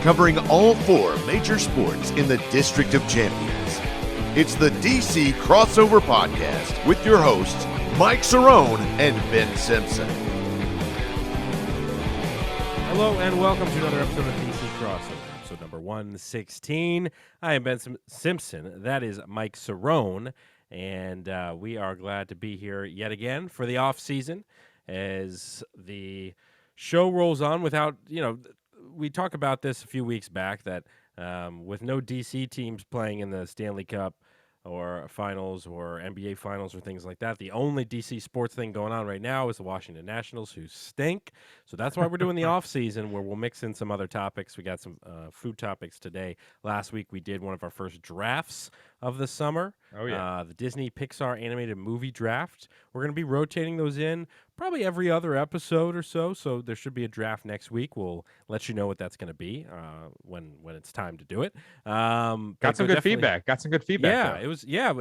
covering all 4 major sports in the District of Champions. It's the DC Crossover Podcast with your hosts, Mike Cerrone and Ben Simpson. Hello and welcome to another episode of DC Crossover, episode number 116. I am Ben Simpson. That is Mike Cerrone, and we are glad to be here yet again for the off season as the show rolls on. Without, we talked about this a few weeks back that with no DC teams playing in the Stanley Cup or finals or NBA finals or things like that, the only DC sports thing going on right now is the Washington Nationals, who stink. So that's why we're doing the off season, where we'll mix in some other topics. We got some food topics today. Last week we did one of our first drafts of the summer. Oh yeah, the Disney Pixar animated movie draft. We're going to be rotating those in probably every other episode or so. So there should be a draft next week. We'll let you know what that's going to be when it's time to do it. got some good feedback. Yeah, it was. Yeah,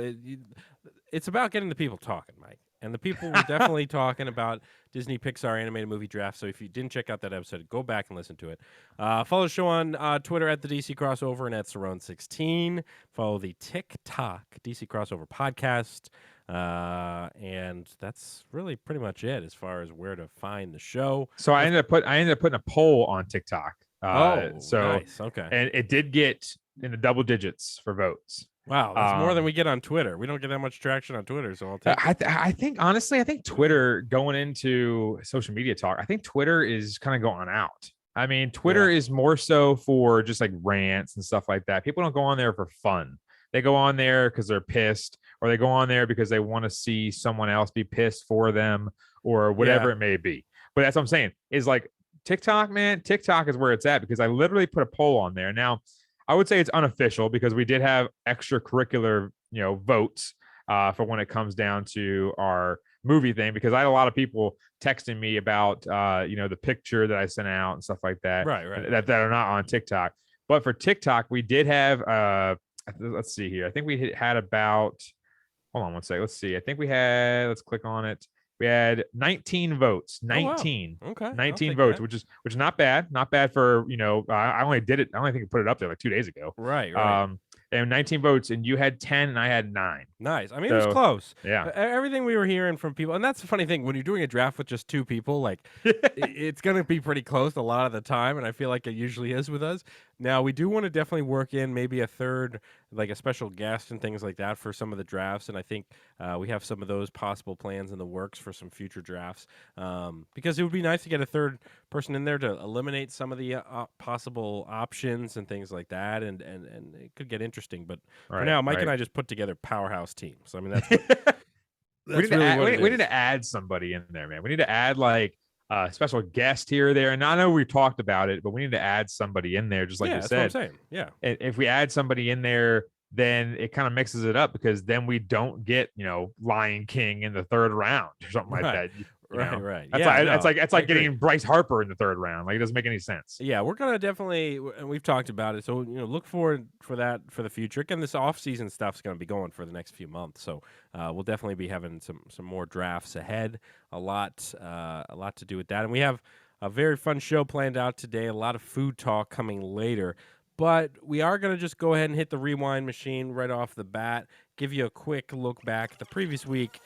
it's about getting the people talking, Mike. And the people were definitely talking about Disney Pixar animated movie draft. So if you didn't check out that episode, go back and listen to it. Follow the show on Twitter at the DC Crossover and at Cerrone16. Follow the TikTok DC Crossover podcast. And that's really pretty much it as far as where to find the show. So I ended up putting a poll on TikTok. Nice. Okay. And it did get in the double digits for votes. Wow, that's more than we get on Twitter. We don't get that much traction on Twitter, so I'll take it. I think Twitter, going into social media talk, I think Twitter is kind of going out. I mean, Twitter is more so for just like rants and stuff like that. People don't go on there for fun. They go on there because they're pissed, or they go on there because they want to see someone else be pissed for them, or whatever it may be. But that's what I'm saying, is like TikTok, man. TikTok is where it's at, because I literally put a poll on there. Now, I would say it's unofficial, because we did have extracurricular, votes for when it comes down to our movie thing, because I had a lot of people texting me about, the picture that I sent out and stuff like that, right. that are not on TikTok. But for TikTok, we did have, let's see here. I think we had about, hold on one second. Let's see. I think let's click on it. We had 19 votes. 19. Oh, wow. Okay. 19 votes, which is not bad. Not bad for, I only think I put it up there like 2 days ago. Right. And 19 votes, and you had 10 and I had 9. Nice. I mean, it was close. Yeah. Everything we were hearing from people, and that's the funny thing, when you're doing a draft with just 2 people, like it's going to be pretty close a lot of the time, and I feel like it usually is with us. Now, we do want to definitely work in maybe a third, like a special guest and things like that for some of the drafts, and I think we have some of those possible plans in the works for some future drafts, because it would be nice to get a third person in there to eliminate some of the possible options and things like that, and it could get interesting. But for now, Mike and I just put together powerhouse teams. I mean, that's we need to add somebody in there, man. We need to add like a special guest here or there. And I know we talked about it, but we need to add somebody in there, just like you said. That's what I'm saying. Yeah. And if we add somebody in there, then it kind of mixes it up, because then we don't get, Lion King in the 3rd round or something like that. Right. That's like getting Bryce Harper in the 3rd round. Like, it doesn't make any sense. Yeah, we're gonna definitely, and we've talked about it. So look forward for that for the future. Again, this off-season stuff's gonna be going for the next few months. So we'll definitely be having some more drafts ahead. A lot to do with that, and we have a very fun show planned out today. A lot of food talk coming later. But we are going to just go ahead and hit the rewind machine right off the bat, give you a quick look back at the previous week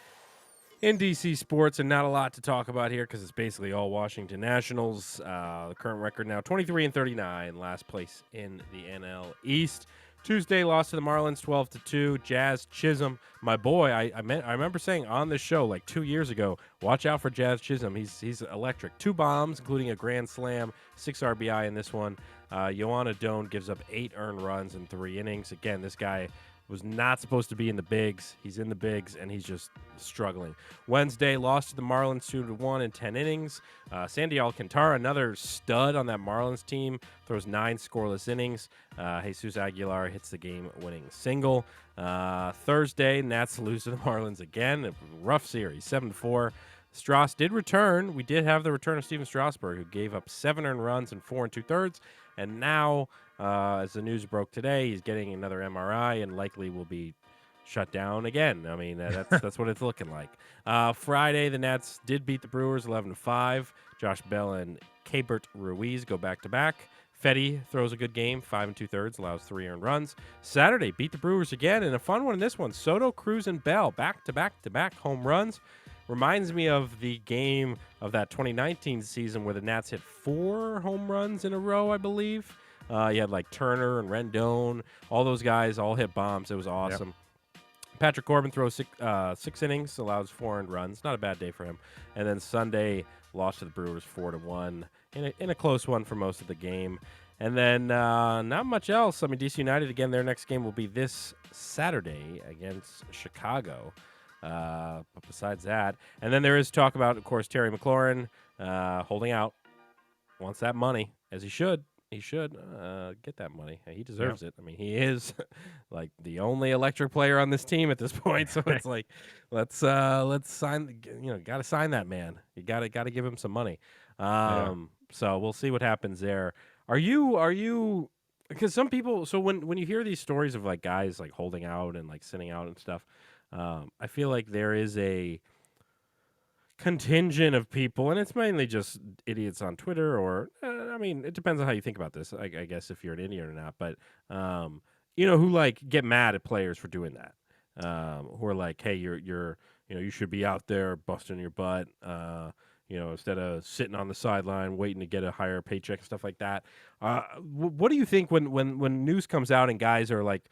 in DC sports, and not a lot to talk about here because it's basically all Washington Nationals. The current record now 23-39, last place in the NL East. Tuesday lost to the Marlins 12-2. Jazz Chisholm, my boy, I remember saying on this show like 2 years ago, watch out for Jazz Chisholm. He's electric. 2 bombs, including a grand slam, 6 RBI in this one. Yoan Adon gives up 8 earned runs in 3 innings. Again, this guy was not supposed to be in the bigs. He's in the bigs, and he's just struggling. Wednesday, lost to the Marlins 2-1 in 10 innings. Sandy Alcantara, another stud on that Marlins team, throws 9 scoreless innings. Jesus Aguilar hits the game-winning single. Thursday, Nats lose to the Marlins again. A rough series, 7-4. Strauss did return. We did have the return of Steven Strasburg, who gave up 7 earned runs in 4 2/3. And now, as the news broke today, he's getting another MRI and likely will be shut down again. I mean, that's what it's looking like. Friday, the Nats did beat the Brewers 11-5. Josh Bell and Keibert Ruiz go back-to-back. Fetty throws a good game, 5 2/3, allows 3 earned runs. Saturday, beat the Brewers again, and a fun one in this one. Soto, Cruz, and Bell, back-to-back home runs. Reminds me of the game of that 2019 season where the Nats hit 4 home runs in a row, I believe. You had like Turner and Rendon, all those guys all hit bombs. It was awesome. Yep. Patrick Corbin throws 6 innings, allows 4 earned runs. Not a bad day for him. And then Sunday, lost to the Brewers 4-1 in a close one for most of the game. And then not much else. I mean, DC United, again, their next game will be this Saturday against Chicago. But besides that, and then there is talk about, of course, Terry McLaurin holding out, wants that money, as he should. He should get that money. He deserves it. I mean, he is like the only electric player on this team at this point. So it's like, let's sign. Got to sign that man. You got to give him some money. So we'll see what happens there. Are you? Because some people. So when you hear these stories of like guys like holding out and like sitting out and stuff, I feel like there is a contingent of people, and it's mainly just idiots on Twitter, or I mean, it depends on how you think about this. I guess if you're an idiot or not, but who like get mad at players for doing that, who are like, hey, you should be out there busting your butt, instead of sitting on the sideline waiting to get a higher paycheck and stuff like that. What do you think when news comes out and guys are like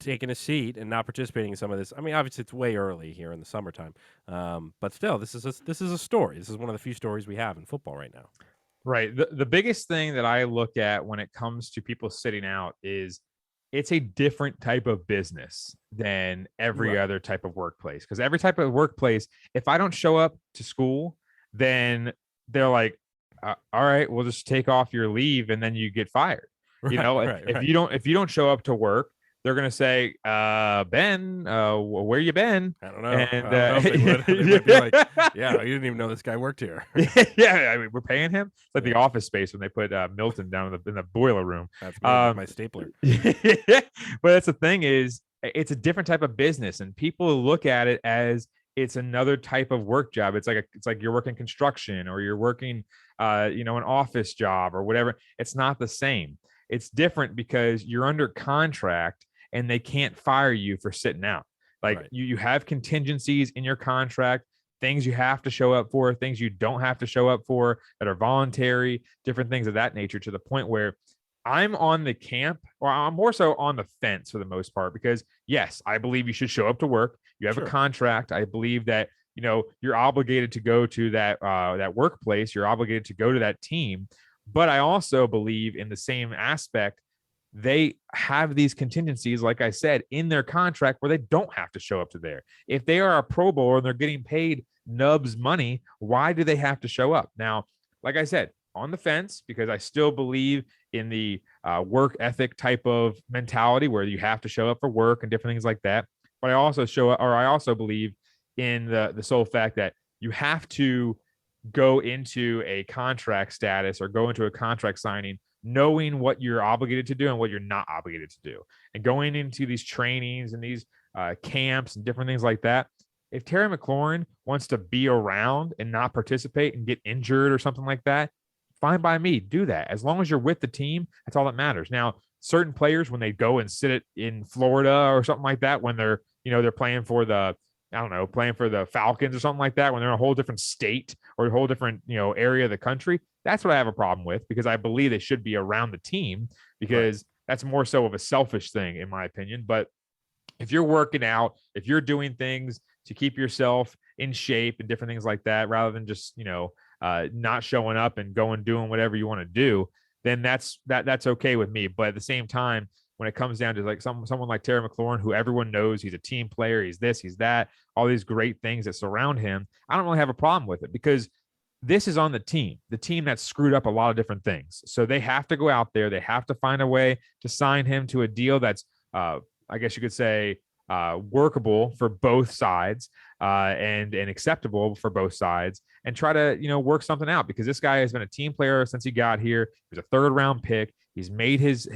taking a seat and not participating in some of this? I mean, obviously it's way early here in the summertime, but still, this is a story. This is one of the few stories we have in football right now. Right. The biggest thing that I look at when it comes to people sitting out is it's a different type of business than every other type of workplace. Because every type of workplace, if I don't show up to school, then they're like, all right, we'll just take off your leave and then you get fired. If you don't show up to work, they're going to say, Ben, where you been? I don't know. And I don't know if they would. They might be like, yeah, you didn't even know this guy worked here. Yeah, I mean, we're paying him. It's like the Office Space when they put Milton down in the boiler room. That's my stapler. But that's the thing is, it's a different type of business, and people look at it as it's another type of work job. It's like you're working construction, or you're working, an office job or whatever. It's not the same. It's different because you're under contract and they can't fire you for sitting out. Like you have contingencies in your contract, things you have to show up for, things you don't have to show up for that are voluntary, different things of that nature, to the point where I'm on the camp, or I'm more so on the fence for the most part, because yes, I believe you should show up to work. You have a contract. I believe that, you're obligated to go to that workplace. You're obligated to go to that team. But I also believe in the same aspect, they have these contingencies, like I said, in their contract where they don't have to show up to there. If they are a Pro Bowler and they're getting paid nubs money, why do they have to show up? Now, like I said, on the fence, because I still believe in the work ethic type of mentality where you have to show up for work and different things like that. But I also believe in the sole fact that you have to go into a contract status or go into a contract signing knowing what you're obligated to do and what you're not obligated to do, and going into these trainings and these camps and different things like that. If Terry McLaurin wants to be around and not participate and get injured or something like that, fine by me, do that. As long as you're with the team, that's all that matters. Now, certain players, when they go and sit in Florida or something like that, when they're playing for the Falcons or something like that, when they're in a whole different state or a whole different, area of the country, that's what I have a problem with, because I believe they should be around the team, because that's more so of a selfish thing, in my opinion. But if you're working out, if you're doing things to keep yourself in shape and different things like that, rather than just, not showing up and doing whatever you want to do, then that's okay with me. But at the same time, when it comes down to like someone like Terry McLaurin, who everyone knows he's a team player, he's this, he's that, all these great things that surround him, I don't really have a problem with it, because this is on the team that's screwed up a lot of different things. So they have to go out there. They have to find a way to sign him to a deal that's, I guess you could say, workable for both sides, and acceptable for both sides, and try to, work something out, because this guy has been a team player since he got here. He was a 3rd round pick. He's made his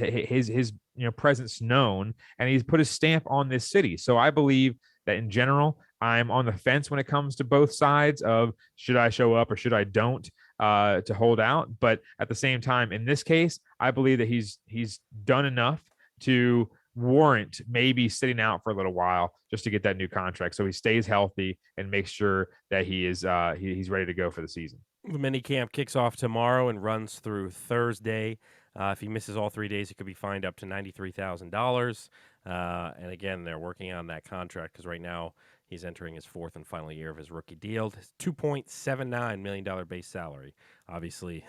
presence known, and he's put his stamp on this city. So I believe that in general, I'm on the fence when it comes to both sides of should I show up or should I don't, to hold out. But at the same time, in this case, I believe that he's done enough to warrant maybe sitting out for a little while just to get that new contract, so he stays healthy and makes sure that he is he's ready to go for the season. The mini camp kicks off tomorrow and runs through Thursday. If he misses all 3 days, he could be fined up to $93,000. And again, they're working on that contract because right now he's entering his fourth and final year of his rookie deal. His $2.79 million base salary, obviously,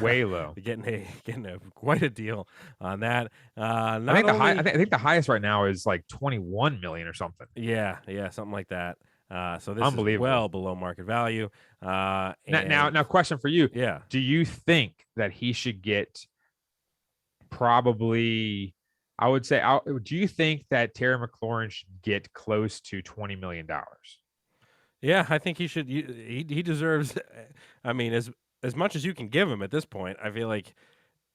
Way low. getting a quite a deal on that. I think the highest right now is like 21 million or something. Yeah, something like that. So this is Unbelievable. well below market value. Now, question for you. Yeah. Do you think that he should get probably, I would say, do you think that Terry McLaurin should get close to $20 million? Yeah, I think he should. He deserves. I mean, as much as you can give him at this point, I feel like,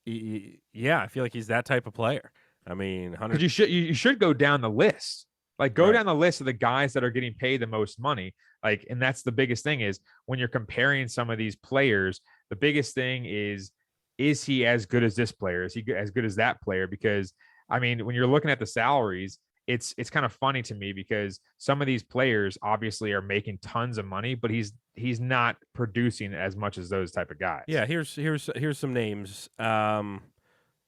I feel like he's that type of player. I mean, because you should go down the list. Like go down the list of the guys that are getting paid the most money. Like, and that's the biggest thing is when you're comparing some of these players, the biggest thing is he as good as this player? Is he as good as that player? Because I mean, when you're looking at the salaries, it's kind of funny to me because some of these players obviously are making tons of money, but he's not producing as much as those type of guys. Yeah, here's some names.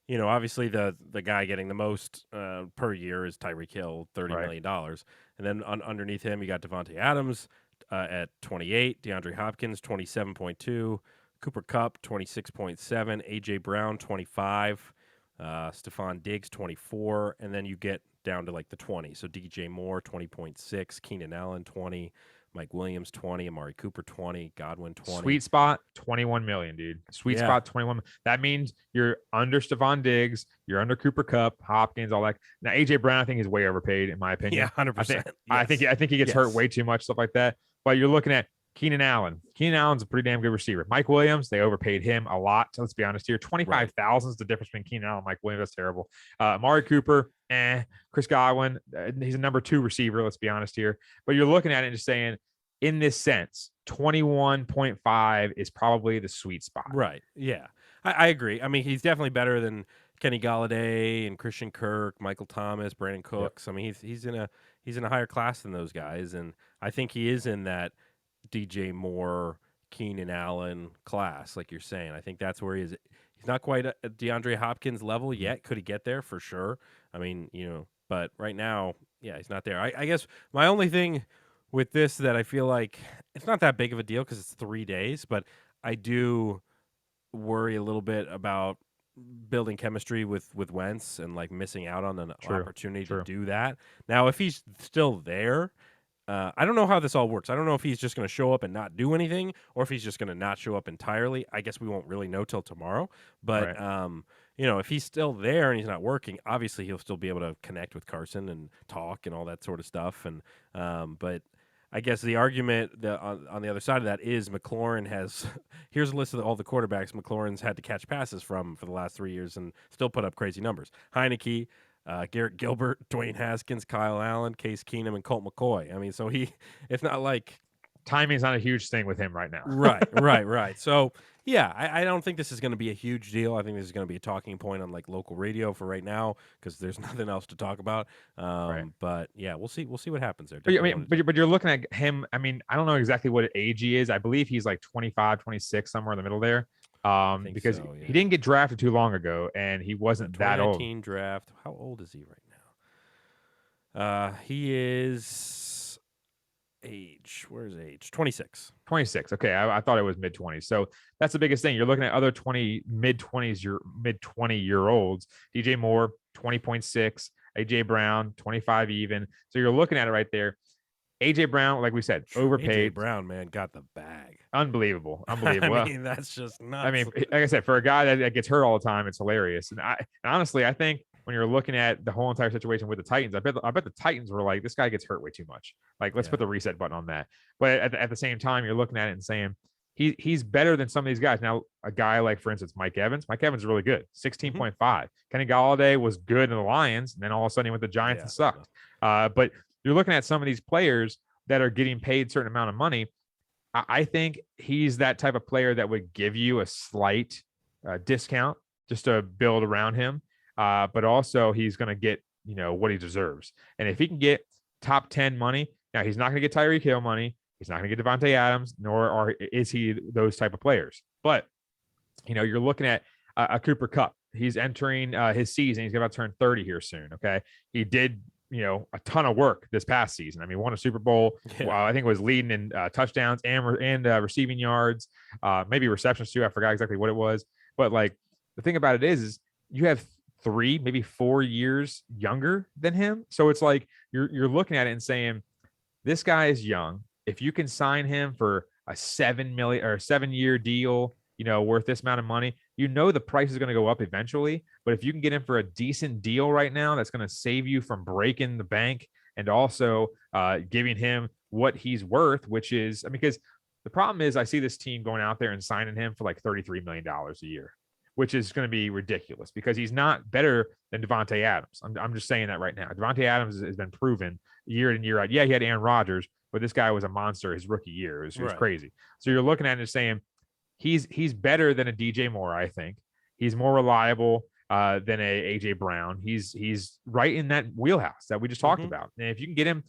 Obviously the guy getting the most per year is Tyreek Hill, $30 million. And then underneath him, you got Devontae Adams at 28, DeAndre Hopkins, 27.2, Cooper Kupp, 26.7, A.J. Brown, 25, Stephon Diggs, 24, and then you get down to like the 20. So DJ Moore, 20.6, Keenan Allen, 20, Mike Williams, 20, Amari Cooper, 20, Godwin, 20. Sweet spot, 21 million, dude. Sweet spot, 21. That means you're under Stephon Diggs, you're under Cooper Kupp, Hopkins, all that. Now, AJ Brown, I think is way overpaid, in my opinion. Yeah, 100%. I think he gets hurt way too much, stuff like that. But you're looking at Keenan Allen. Keenan Allen's a pretty damn good receiver. Mike Williams, they overpaid him a lot. So let's be honest here. 25,000 is the difference between Keenan Allen and Mike Williams. That's terrible. Amari Cooper, Chris Godwin, he's a number 2 receiver. Let's be honest here. But you're looking at it and just saying, in this sense, 21.5 is probably the sweet spot. Right. Yeah. I agree. I mean, he's definitely better than Kenny Galladay and Christian Kirk, Michael Thomas, Brandon Cooks. Yep. I mean, he's in a higher class than those guys, and I think he is in that DJ Moore, Keenan Allen class, like you're saying. I think that's where he is. He's not quite at DeAndre Hopkins level yet. Could he get there? For sure. I mean, but right now, he's not there. I guess my only thing with this that I feel like it's not that big of a deal because it's 3 days, but I do worry a little bit about building chemistry with Wentz and like missing out on an opportunity to do that. Now, if he's still there, I don't know how this all works. I don't know if he's just going to show up and not do anything or if he's just going to not show up entirely. I guess we won't really know till tomorrow. But, if he's still there and he's not working, obviously he'll still be able to connect with Carson and talk and all that sort of stuff. And but I guess the argument on the other side of that is McLaurin has – here's a list of all the quarterbacks McLaurin's had to catch passes from for the last 3 years and still put up crazy numbers. Heineke, Garrett Gilbert, Dwayne Haskins, Kyle Allen, Case Keenum, and Colt McCoy. I mean, so it's not like – timing's not a huge thing with him right now. Right. So, I don't think this is going to be a huge deal. I think this is going to be a talking point on like local radio for right now because there's nothing else to talk about. But we'll see. We'll see what happens there. But you're looking at him. I mean, I don't know exactly what age he is. I believe he's like 25, 26, somewhere in the middle there. Because he didn't get drafted too long ago, and he wasn't that old. 2019 draft. How old is he right now? He is. Age. Where's age? 26. 26. Okay. I thought it was mid 20s. So that's the biggest thing. You're looking at other mid 20 year olds. DJ Moore, 20.6. AJ Brown, 25 even. So you're looking at it right there. AJ Brown, like we said, overpaid. AJ Brown, man, got the bag. Unbelievable. I mean, that's just nuts. I mean, like I said, for a guy that gets hurt all the time, it's hilarious. And honestly, I think when you're looking at the whole entire situation with the Titans, I bet the Titans were like, this guy gets hurt way too much. Like, let's put the reset button on that. But at the same time, you're looking at it and saying he's better than some of these guys. Now, a guy like, for instance, Mike Evans is really good, 16.5. Kenny Galladay was good in the Lions, and then all of a sudden he went to the Giants and sucked. But you're looking at some of these players that are getting paid a certain amount of money. I think he's that type of player that would give you a slight discount just to build around him. But also he's going to get, what he deserves. And if he can get top 10 money, now he's not going to get Tyreek Hill money. He's not going to get Devontae Adams, nor is he those type of players. But, you're looking at a Cooper Kupp. He's entering his season. He's about to turn 30 here soon. Okay. He did, a ton of work this past season. I mean, won a Super Bowl. Yeah. I think it was leading in touchdowns and receiving yards, maybe receptions too. I forgot exactly what it was. But like the thing about it is you have 3, maybe 4 years younger than him. So it's like you're looking at it and saying, this guy is young. If you can sign him for a $7 million or 7-year deal, worth this amount of money, the price is going to go up eventually. But if you can get him for a decent deal right now, that's going to save you from breaking the bank and also giving him what he's worth, which is, because the problem is I see this team going out there and signing him for like $33 million a year, which is going to be ridiculous because he's not better than Devontae Adams. I'm just saying that right now. Devontae Adams has been proven year in and year out. Yeah, he had Aaron Rodgers, but this guy was a monster his rookie year. It was crazy. So you're looking at it and saying he's better than a DJ Moore, I think. He's more reliable than a AJ Brown. He's right in that wheelhouse that we just talked about. And if you can get him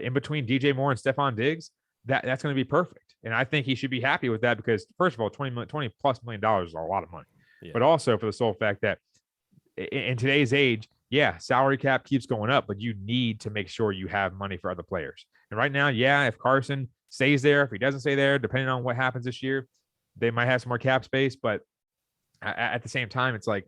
in between DJ Moore and Stephon Diggs, that's going to be perfect. And I think he should be happy with that because, first of all, $20+ million is a lot of money. Yeah. But also for the sole fact that in today's age, salary cap keeps going up, but you need to make sure you have money for other players. And right now, if Carson stays there, if he doesn't stay there, depending on what happens this year, they might have some more cap space. But at the same time, it's like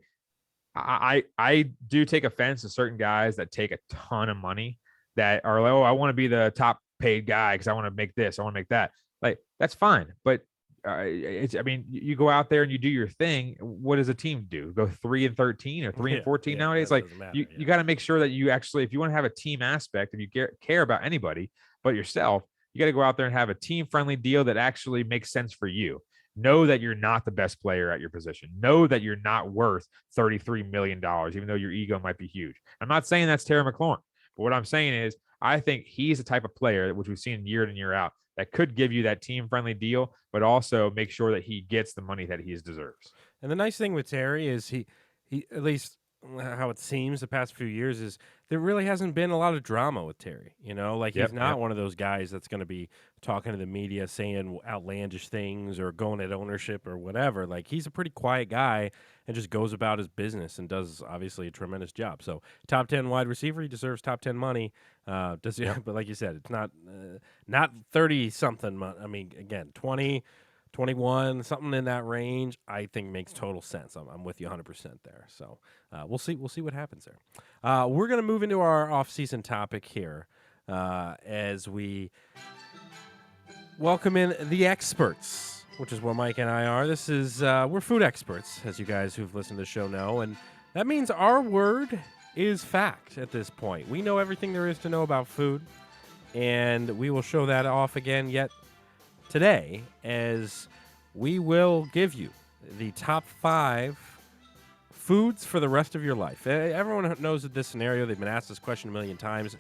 I do take offense to certain guys that take a ton of money that are like, oh, I want to be the top paid guy because I want to make this, I want to make that. Like, that's fine. But you go out there and you do your thing. What does a team do? Go 3-13 or 3-14 nowadays? Like you got to make sure that you actually, if you want to have a team aspect, if you care about anybody but yourself, you got to go out there and have a team friendly deal that actually makes sense for you. Know that you're not the best player at your position. Know that you're not worth $33 million, even though your ego might be huge. I'm not saying that's Terry McLaurin, but what I'm saying is I think he's the type of player, which we've seen year in and year out, that could give you that team-friendly deal, but also make sure that he gets the money that he deserves. And the nice thing with Terry is he at least how it seems the past few years is there really hasn't been a lot of drama with Terry. He's not one of those guys that's going to be talking to the media saying outlandish things or going at ownership or whatever. Like, he's a pretty quiet guy and just goes about his business and does obviously a tremendous job. So top 10 wide receiver, he deserves top 10 money. But like you said, it's not 30 something. I mean, again, 20, 21, something in that range, I think makes total sense. I'm with you 100% there. So we'll see what happens there. We're going to move into our off-season topic here as we welcome in the experts, which is what Mike and I are. This is we're food experts, as you guys who've listened to the show know, and that means our word is fact at this point. We know everything there is to know about food, and we will show that off again yet today, as we will give you the top 5 foods for the rest of your life. Everyone knows this scenario. They've been asked this question a million times.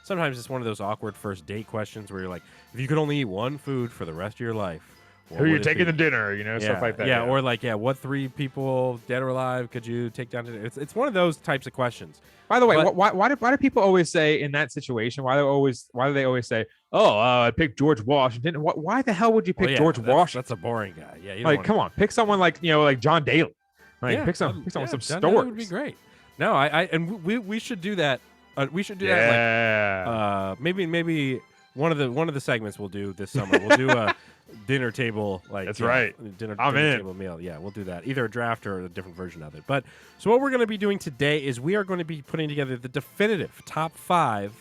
Sometimes it's one of those awkward first date questions where you're like, if you could only eat one food for the rest of your life, who are you taking to dinner? Stuff like that. Yeah, or like, what 3 people, dead or alive, could you take down to dinner? It's one of those types of questions. By the way, why do people always say in that situation? Why do they always say, "Oh, I picked George Washington"? Why the hell would you pick George Washington? That's a boring guy. Yeah, like come on, pick someone like like John Daly. Like pick someone with some John stories. Daly would be great. No, and we should do that. We should do that. Like, maybe one of the segments we'll do this summer. We'll do a dinner table, that's right. Dinner table meal. Yeah, we'll do that. Either a draft or a different version of it. But so what we're going to be doing today is we are going to be putting together the definitive top 5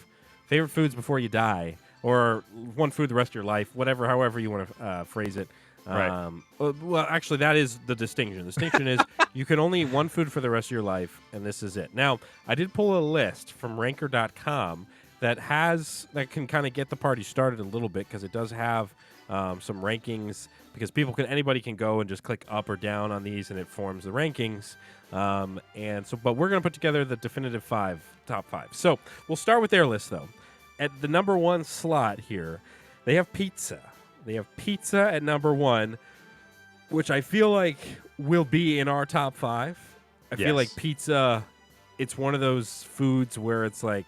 favorite foods before you die, or one food the rest of your life, however you want to phrase it. Right. Well, actually, that is the distinction. The distinction is you can only eat one food for the rest of your life, and this is it. Now, I did pull a list from Ranker.com that can kind of get the party started a little bit, because it does have some rankings, because anybody can go and just click up or down on these and it forms the rankings. But we're going to put together the definitive top 5. So we'll start with their list, though. At the number 1 slot here, they have pizza. They have pizza at number 1. which I feel like will be in our top 5. I feel like Yes. pizza, it's one of those foods where it's like,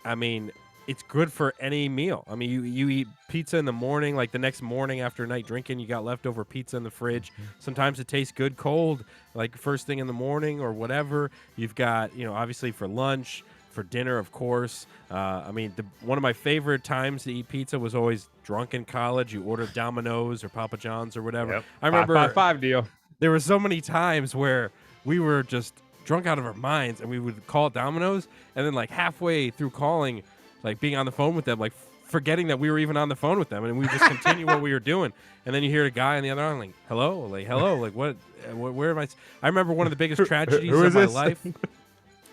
I mean, it's good for any meal. I mean, you eat pizza in the morning, like the next morning after a night drinking, you got leftover pizza in the fridge. Sometimes it tastes good cold, like first thing in the morning or whatever. You've got, obviously for lunch, for dinner, of course. I mean, one of my favorite times to eat pizza was always drunk in college. You order Domino's or Papa John's or whatever. Yep. I remember 5 deal. there were so many times where we were just drunk out of our minds and we would call Domino's, and then like halfway through calling, like being on the phone with them, like forgetting that we were even on the phone with them, and we just continue what we were doing. And then you hear a guy on the other line like, hello, like what, where am I? I remember one of the biggest tragedies who of is my this? life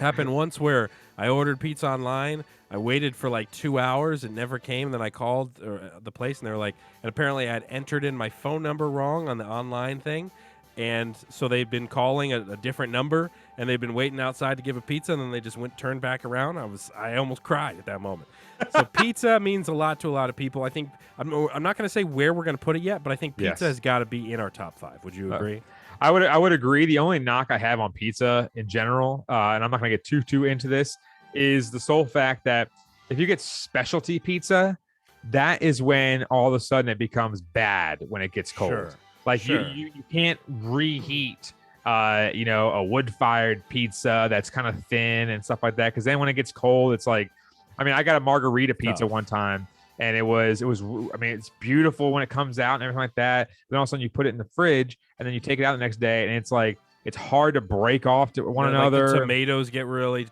happened once where I ordered pizza online. I waited for like 2 hours. It never came. Then I called the place, and they were like, and apparently I had entered in my phone number wrong on the online thing. And so they'd been calling a different number, and they'd been waiting outside to give a pizza, and then they just turned back around. I almost cried at that moment. So pizza means a lot to a lot of people. I think I'm not going to say where we're going to put it yet, but I think pizza Yes. has got to be in our top 5. Would you agree? I would agree. The only knock I have on pizza in general, and I'm not going to get too into this, is the sole fact that if you get specialty pizza, that is when all of a sudden it becomes bad when it gets cold. Sure. Like Sure. you can't reheat, a wood-fired pizza that's kind of thin and stuff like that. Because then when it gets cold, it's like, I mean, I got a margarita pizza one time, and it was. I mean, it's beautiful when it comes out and everything like that. Then all of a sudden you put it in the fridge, and then you take it out the next day, and it's like it's hard to break off to one Like another. the tomatoes get really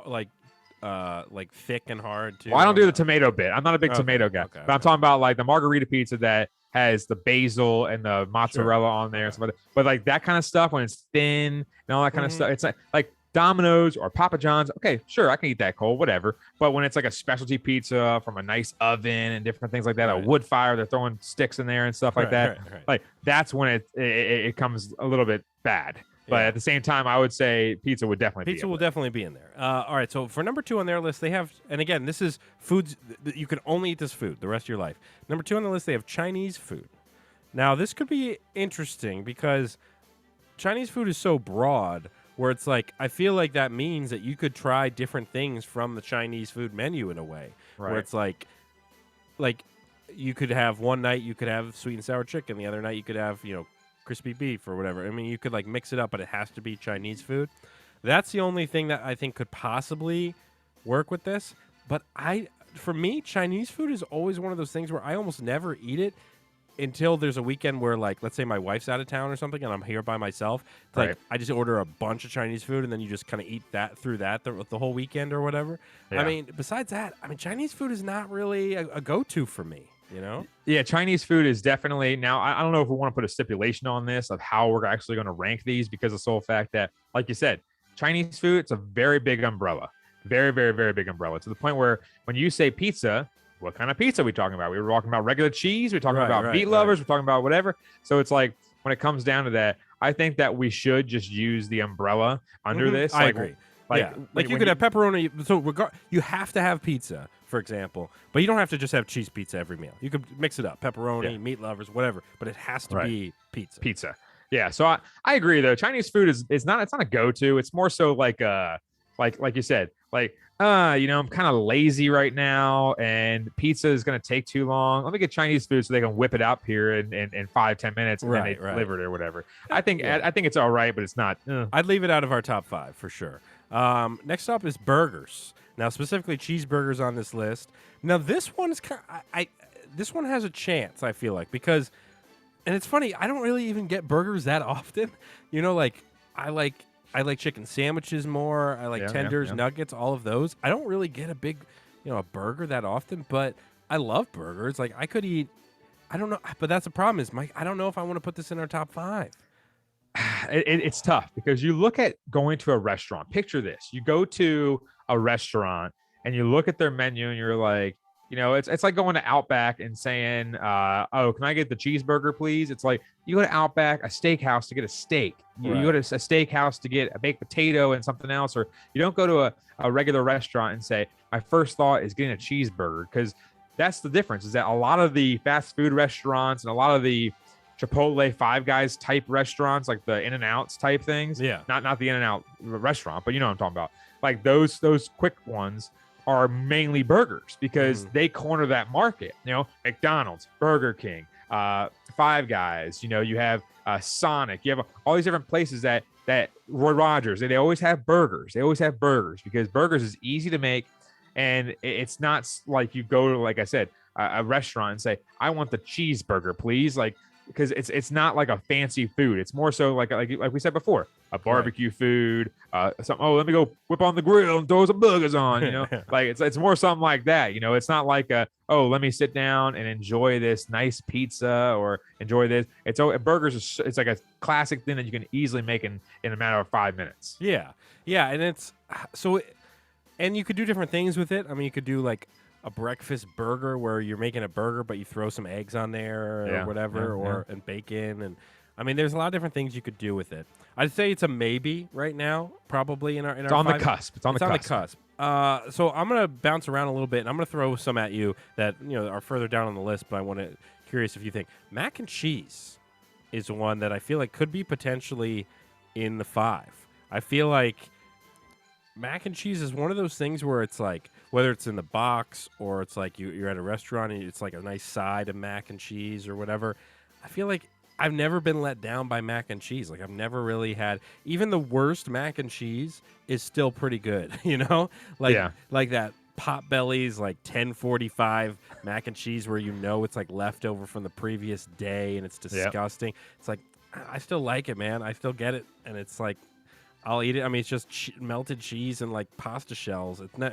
like thick and hard too. Well, I don't do the tomato bit. I'm not a big Okay, tomato guy, okay, but I'm talking about like the margarita pizza that has the basil and the mozzarella on there and Okay. stuff like that. But like that kind of stuff when it's thin and all that kind of Mhm. stuff, it's like Domino's or Papa John's. Okay, sure, I can eat that cold, whatever. But when it's like a specialty pizza from a nice oven and different things like that, a Right. wood fire, they're throwing sticks in there and stuff like that. Right. Like that's when it comes a little bit bad. But Yeah. at the same time, I would say pizza would definitely Pizza be will definitely be in there. All right, so for number 2 on their list, they have, and again, this is foods that you can only eat this food the rest of your life. Number 2 on the list, they have Chinese food. Now, this could be interesting because Chinese food is so broad where it's like, I feel like that means that you could try different things from the Chinese food menu in a way. Where Right. it's like you could have one night, you could have sweet and sour chicken. The other night, you could have, crispy beef or whatever. I mean, you could like mix it up, but it has to be Chinese food. That's the only thing that I think could possibly work with this. But for me, Chinese food is always one of those things where I almost never eat it until there's a weekend where, like, let's say my wife's out of town or something and I'm here by myself. It's Right. like I just order a bunch of Chinese food and then you just kind of eat that through that the whole weekend or whatever. Yeah. I mean, besides that, Chinese food is not really a go-to for me, Yeah, Chinese food is definitely now. I don't know if we want to put a stipulation on this of how we're actually going to rank these because of the sole fact that, like you said, Chinese food, it's a very big umbrella, very, very, very big umbrella to the point where when you say pizza, what kind of pizza are we talking about? We were talking about regular cheese. We're talking about meat lovers. We're talking about whatever. So it's like when it comes down to that, I think that we should just use the umbrella under this. I Like, agree. Like, yeah. when- Like you when could have pepperoni. So you have to have pizza, for example, but you don't have to just have cheese pizza every meal. You could mix it up, pepperoni, Yeah. meat lovers, whatever. But it has to Right. be pizza. Yeah, so I agree though. Chinese food is not a go-to. It's more so like you said, I'm kind of lazy right now and pizza is gonna take too long. Let me get Chinese food so they can whip it up here in 5-10 minutes and then Right, they right. deliver it or whatever. I think Yeah. it's all right, but it's not. I'd leave it out of our top 5 for sure. Next up is burgers. Now, specifically cheeseburgers on this list. Now, this one is this one has a chance. I feel like because, and it's funny. I don't really even get burgers that often. I like chicken sandwiches more. I like Yeah, tenders, yeah. nuggets, all of those. I don't really get a big, a burger that often. But I love burgers. Like I could eat. I don't know, but that's the problem. Is Mike? I don't know if I want to put this in our top 5. It's tough because you look at going to a restaurant. Picture this: you go to a restaurant and you look at their menu and you're like, it's like going to Outback and saying, "Oh, can I get the cheeseburger, please?" It's like you go to Outback, a steakhouse to get a steak. You go to a steakhouse to get a baked potato and something else, or you don't go to a regular restaurant and say, "My first thought is getting a cheeseburger," because that's the difference. Is that a lot of the fast food restaurants and a lot of the Chipotle, Five Guys type restaurants, like the In-N-Outs type things. Yeah. Not the In-N-Out restaurant, but you know what I'm talking about. Like those quick ones are mainly burgers because they corner that market. You know, McDonald's, Burger King, Five Guys. You know, you have Sonic. You have all these different places that Roy Rogers. They always have burgers. They always have burgers because burgers is easy to make, and it's not like you go to, like I said, a restaurant and say, "I want the cheeseburger, please." Like, because it's not like a fancy food. It's more so like we said before, a barbecue food. Something. Oh, let me go whip on the grill and throw some burgers on. You know, like it's more something like that. You know, it's not like let me sit down and enjoy this nice pizza or enjoy this. Burgers. It's like a classic thing that you can easily make in a matter of 5 minutes. Yeah, and it's so, and you could do different things with it. I mean, you could do like a breakfast burger where you're making a burger, but you throw some eggs on there or whatever, and bacon. And I mean, there's a lot of different things you could do with it. I'd say it's a maybe right now, probably in our. It's on the cusp. It's on the cusp. So I'm gonna bounce around a little bit, and I'm gonna throw some at you that are further down on the list. But I want to curious if you think mac and cheese is one that I feel like could be potentially in the 5. I feel like mac and cheese is one of those things where it's like, whether it's in the box or it's like you're at a restaurant and it's like a nice side of mac and cheese or whatever. I feel like I've never been let down by mac and cheese. Like I've never really had, even the worst mac and cheese is still pretty good, like that Potbelly's like 1045 mac and cheese where it's like leftover from the previous day and it's disgusting. Yep. It's like, I still like it, man. I still get it. And it's like, I'll eat it. I mean, it's just melted cheese and like pasta shells. It's not,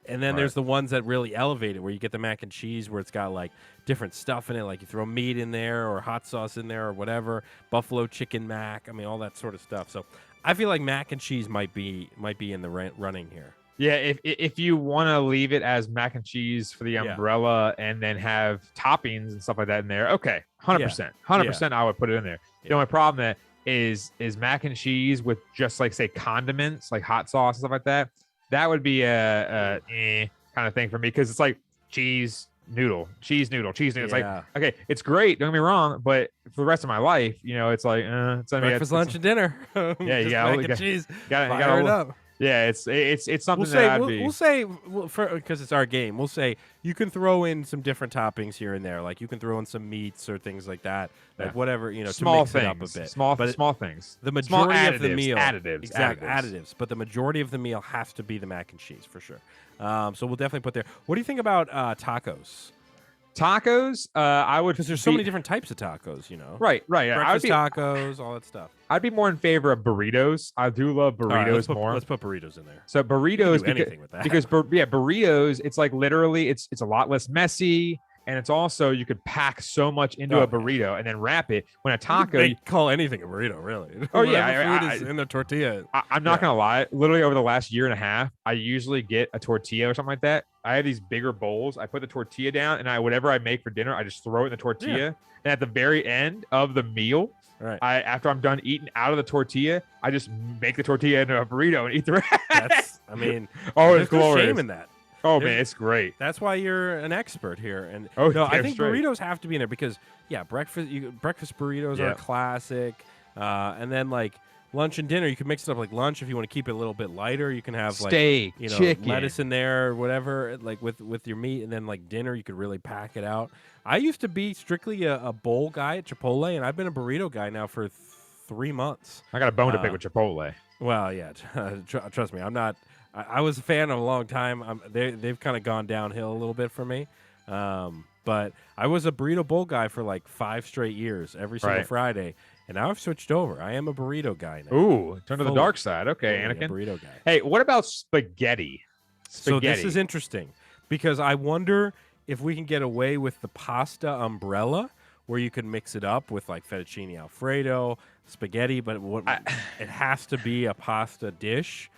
and then there's the ones that really elevate it, where you get the mac and cheese where it's got like different stuff in it, like you throw meat in there or hot sauce in there or whatever, buffalo chicken mac. I mean, all that sort of stuff. So I feel like mac and cheese might be in the running here. Yeah, if you want to leave it as mac and cheese for the umbrella and then have toppings and stuff like that in there, okay, 100%, I would put it in there. The only problem that is mac and cheese with just like say condiments like hot sauce and stuff like that. That would be a kind of thing for me because it's like cheese noodle. It's like, okay, it's great. Don't get me wrong, but for the rest of my life, it's like it's breakfast, lunch, and dinner. Mac and cheese. Fire it up. Yeah, it's something we'll say because it's our game. We'll say you can throw in some different toppings here and there, like you can throw in some meats or things like that, like whatever small to mix things, it up a bit. Small things. The majority of the meal, additives. But the majority of the meal has to be the mac and cheese for sure. So we'll definitely put there. What do you think about tacos? Tacos, I would, because there's so many different types of tacos, Right. Breakfast tacos, all that stuff. I'd be more in favor of burritos. I do love burritos more. Let's put burritos in there. So burritos, anything with that. because burritos, it's like literally, it's a lot less messy, and it's also you could pack so much into a burrito and then wrap it. When a taco, you call anything a burrito, really. Oh food is in the tortilla. I'm not gonna lie. Literally over the last year and a half, I usually get a tortilla or something like that. I have these bigger bowls. I put the tortilla down, and whatever I make for dinner, I just throw it in the tortilla. Yeah. And at the very end of the meal, after I'm done eating out of the tortilla, I just make the tortilla into a burrito and eat the rest. There's glorious. No shame in that. Man, it's great. That's why you're an expert here. And I think burritos have to be in there because breakfast burritos are a classic. And then like lunch and dinner, you can mix it up like lunch if you want to keep it a little bit lighter. You can have steak, chicken, lettuce in there or whatever, like with your meat. And then like dinner, you could really pack it out. I used to be strictly a bowl guy at Chipotle, and I've been a burrito guy now for 3 months. I got a bone to pick with Chipotle. Well, yeah, trust me, I'm not. I was a fan of a long time. They've kind of gone downhill a little bit for me. But I was a burrito bowl guy for like 5 straight years, every single Friday. And now I've switched over. I am a burrito guy now. Ooh, turn to the dark side. Okay, Anakin. Burrito guy. Hey, what about spaghetti? So this is interesting because I wonder if we can get away with the pasta umbrella where you can mix it up with like fettuccine Alfredo, spaghetti, but it has to be a pasta dish.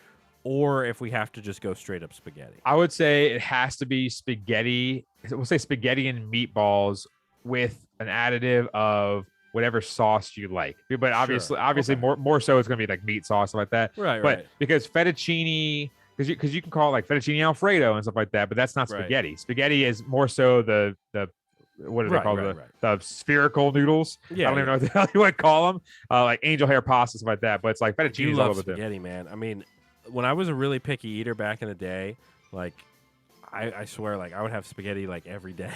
Or if we have to just go straight up spaghetti. I would say it has to be spaghetti. We'll say spaghetti and meatballs with an additive of whatever sauce you like. But obviously more so it's going to be like meat sauce, stuff like that. Right. Because fettuccine, because you can call it like fettuccine Alfredo and stuff like that, but that's not spaghetti. Spaghetti is more so the what are they Right, called? right, The spherical noodles. Yeah, I don't even know what the hell you would call them. Like angel hair pasta, stuff like that. But it's like I fettuccine do is a love little bit different. spaghetti, man. I mean, when I was a really picky eater back in the day, like I swear, like I would have spaghetti like every day.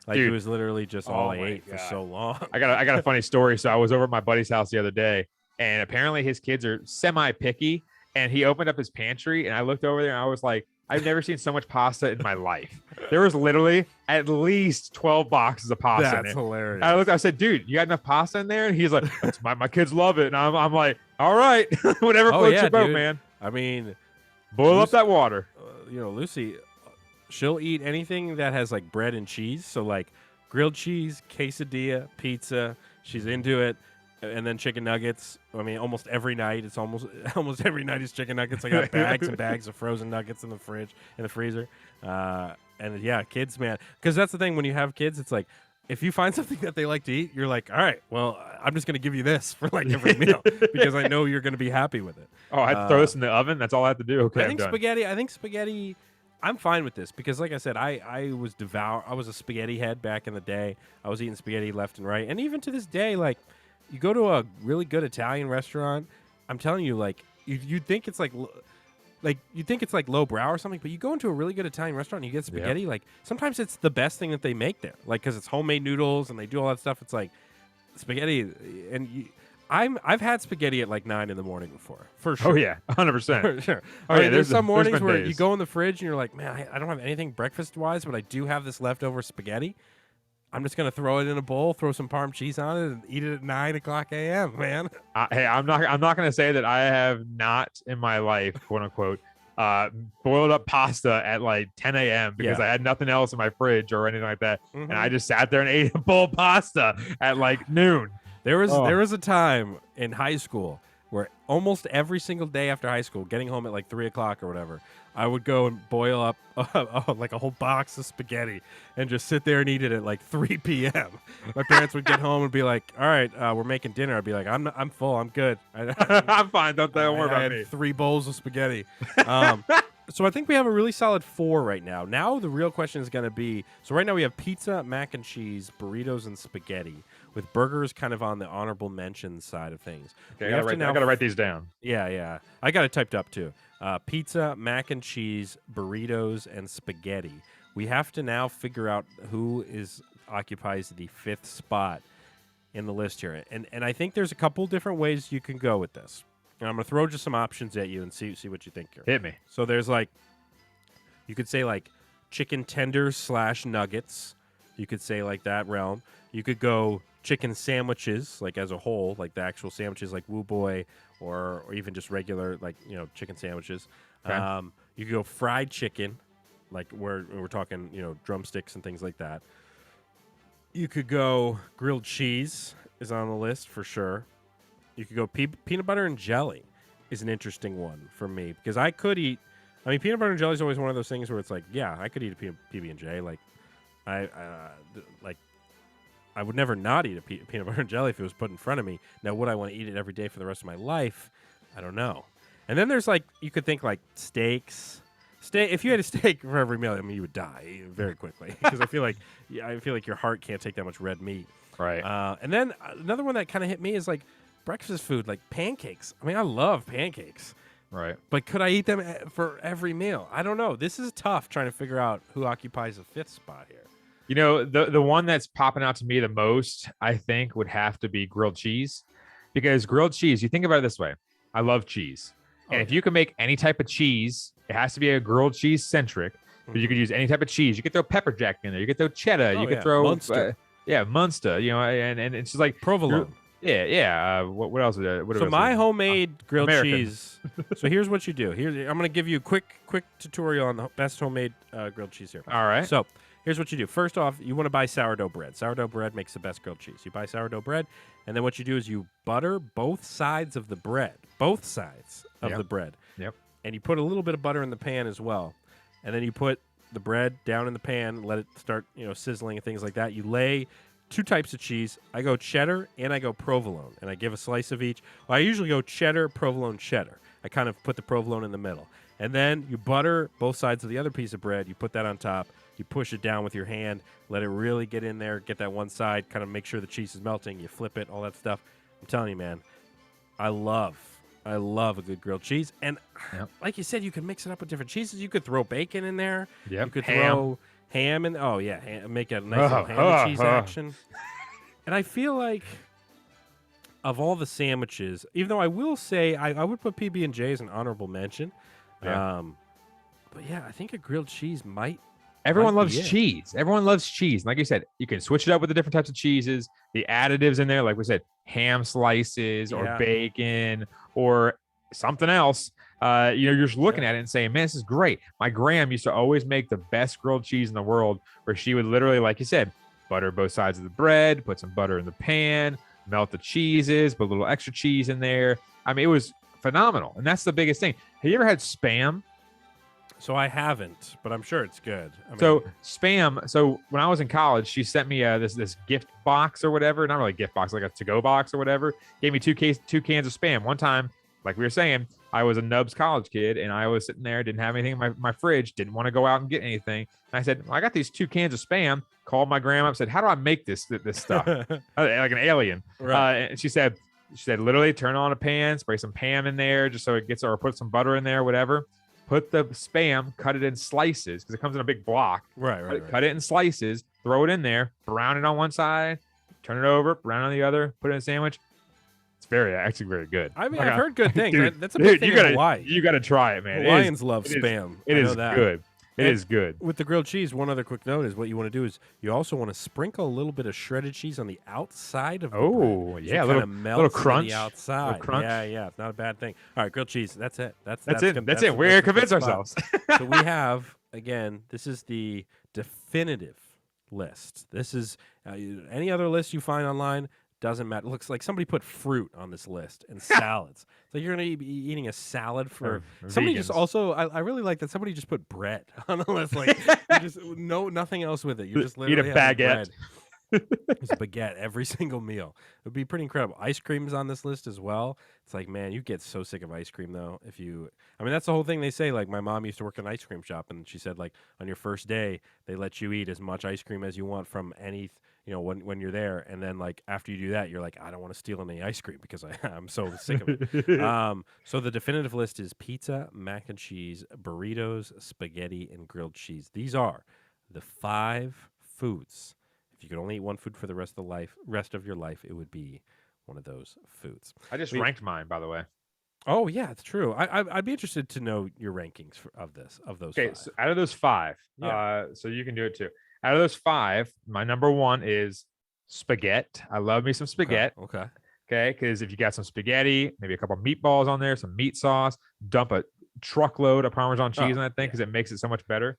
Like Dude. it was literally just all Oh I my ate for God. so long. I got a funny story. So I was over at my buddy's house the other day, and apparently his kids are semi picky. And he opened up his pantry, and I looked over there, and I was like, I've never seen so much pasta in my life. There was literally at least 12 boxes of pasta in That's it. hilarious. I looked, I said, dude, you got enough pasta in there? And he's like, That's my kids love it. And I'm like, all right, whatever Oh, floats yeah, your boat, dude. man. I mean, Boil up that water. Lucy, she'll eat anything that has like bread and cheese. So like grilled cheese, quesadilla, pizza. She's into it. And then chicken nuggets. I mean, almost every night. It's almost every night is chicken nuggets. I got bags and bags of frozen nuggets in the freezer. And yeah, kids, man. Because that's the thing. When you have kids, it's like if you find something that they like to eat, you're like, all right, well, I'm just gonna give you this for like every meal because I know you're gonna be happy with it. Oh, I had to throw this in the oven. That's all I have to do. Okay, I think spaghetti. I'm fine with this because, like I said, I was a spaghetti head back in the day. I was eating spaghetti left and right, and even to this day, like. You go to a really good Italian restaurant, I'm telling you, like you think it's like you think it's like lowbrow or something, but you go into a really good Italian restaurant and you get spaghetti. Like sometimes it's the best thing that they make there, like because it's homemade noodles and they do all that stuff. It's like spaghetti, and I've had spaghetti at like 9 a.m. before, for sure. Oh yeah, 100%. For sure. Oh, I mean, yeah, there's some mornings been where days. you go in the fridge and you're like, man, I don't have anything breakfast wise, but I do have this leftover spaghetti. I'm just gonna throw it in a bowl, throw some Parm cheese on it, and eat it at 9 a.m. Man. Hey, I'm not gonna say that I have not in my life, quote unquote, boiled up pasta at like 10 a.m. because Yeah. I had nothing else in my fridge or anything like that, and I just sat there and ate a bowl of pasta at like noon. There was a time in high school where almost every single day after high school, getting home at like 3 o'clock or whatever, I would go and boil up like a whole box of spaghetti and just sit there and eat it at like 3 p.m. My parents would get home and be like, "All right, we're making dinner." I'd be like, "I'm full. I'm good. I'm fine. Don't worry I about had me. 3 bowls of spaghetti." So I think we have a really solid 4 right now. Now the real question is going to be, so right now we have pizza, mac and cheese, burritos, and spaghetti, with burgers kind of on the honorable mention side of things. Okay, I gotta write these down. Yeah. I got it typed up too. Pizza, mac and cheese, burritos, and spaghetti. We have to now figure out who occupies the 5th spot in the list here. And I think there's a couple different ways you can go with this. And I'm going to throw just some options at you and see what you think here. Hit me. So there's like, you could say like chicken tenders / nuggets. You could say like that realm. You could go chicken sandwiches, like as a whole, like the actual sandwiches like Woo Boy or even just regular, like, chicken sandwiches. Okay. You could go fried chicken, like we're talking, drumsticks and things like that. You could go grilled cheese is on the list for sure. You could go peanut butter and jelly is an interesting one for me because I could eat. I mean, peanut butter and jelly is always one of those things where it's like, yeah, I could eat a PB&J. Like, I would never not eat a peanut butter and jelly if it was put in front of me. Now, would I want to eat it every day for the rest of my life? I don't know. And then there's like, you could think like steaks. If you had a steak for every meal, I mean, you would die very quickly because I feel like your heart can't take that much red meat. Right. And then another one that kind of hit me is like breakfast food, like pancakes. I mean, I love pancakes. Right. But could I eat them for every meal? I don't know. This is tough trying to figure out who occupies the 5th spot here. You know, the one that's popping out to me the most, I think, would have to be grilled cheese. Because grilled cheese, you think about it this way. I love cheese. And if you can make any type of cheese, it has to be a grilled cheese centric. But you could use any type of cheese. You could throw pepper jack in there. You could throw cheddar. You could throw Munster. Munster. And it's just like Provolone. Yeah. What else? What So else my homemade grilled American. cheese. So here's what you do. I'm going to give you a quick tutorial on the best homemade grilled cheese here. All right. So here's what you do. First off, you want to buy sourdough bread. Sourdough bread makes the best grilled cheese. You buy sourdough bread, and then what you do is you butter both sides of the bread. Both sides of the bread. Yep. And you put a little bit of butter in the pan as well. And then you put the bread down in the pan, let it start, sizzling and things like that. You lay 2 types of cheese. I go cheddar and I go provolone, and I give a slice of each. Well, I usually go cheddar, provolone, cheddar. I kind of put the provolone in the middle. And then you butter both sides of the other piece of bread. You put that on top. You push it down with your hand. Let it really get in there. Get that one side. Kind of make sure the cheese is melting. You flip it, all that stuff. I'm telling you, man, I love a good grilled cheese. And like you said, you can mix it up with different cheeses. You could throw bacon in there. Yep. You could throw ham in. Oh, yeah. Make a nice little ham and cheese action. And I feel like of all the sandwiches, even though I will say I would put PB&J as an honorable mention. Yeah. But yeah, I think a grilled cheese might. Everyone loves cheese. Everyone loves cheese. Like you said, you can switch it up with the different types of cheeses, the additives in there. Like we said, ham slices or bacon or something else. You're just looking at it and saying, man, this is great. My Graham used to always make the best grilled cheese in the world, where she would literally, like you said, butter both sides of the bread, put some butter in the pan, melt the cheeses, put a little extra cheese in there. I mean, it was phenomenal. And that's the biggest thing. Have you ever had Spam? So I haven't, but I'm sure it's good. So Spam. So when I was in college, she sent me this gift box or whatever. Not really a gift box, like a to-go box or whatever. Gave me two cans of Spam. One time, like we were saying, I was a Nubs college kid, and I was sitting there, didn't have anything in my fridge, didn't want to go out and get anything. And I said, well, I got these 2 cans of Spam. Called my grandma up, said, how do I make this stuff? Like an alien. Right. And she said, literally turn on a pan, spray some Pam in there just so it gets, or put some butter in there, whatever. Put the Spam, cut it in slices because it comes in a big block. Right. Cut it in slices, throw it in there, brown it on one side, turn it over, brown on the other, put it in a sandwich. It's actually very good. I mean, I've heard good things. Dude, That's a big thing in Hawaii. You got to try it, man. Hawaiians love Spam. It is good. It is good. With the grilled cheese, one other quick note is what you want to do is you also want to sprinkle a little bit of shredded cheese on the outside of the bread. Oh, yeah. So A little crunch. On the outside. Little crunch. Yeah. It's not a bad thing. All right, grilled cheese. That's it. That's it. We're convinced ourselves. So we have, again, this is the definitive list. This is any other list you find online. Doesn't matter. It looks like somebody put fruit on this list and salads. So you're going to be eating a salad for somebody. Vegans. Just also, I really like that somebody just put bread on the list. Like you just nothing else with it. You just literally eat a baguette. It's a baguette every single meal. It would be pretty incredible. Ice cream is on this list as well. It's like, man, you get so sick of ice cream though. I mean, that's the whole thing they say. Like my mom used to work in an ice cream shop, and she said like on your first day they let you eat as much ice cream as you want from any. When you're there, and then like after you do that, you're like, I don't want to steal any ice cream because I'm so sick of it. So the definitive list is pizza, mac and cheese, burritos, spaghetti, and grilled cheese. These are the 5 foods. If you could only eat one food for the rest of your life, it would be one of those foods. I just ranked mine, by the way. Oh yeah, it's true. I'd be interested to know your rankings of those. Okay, 5. so out of those 5, so you can do it too. Out of those 5, my number 1 is spaghetti. I love me some spaghetti. Okay, because if you got some spaghetti, maybe a couple of meatballs on there, some meat sauce, dump a truckload of Parmesan cheese on that thing because it makes it so much better.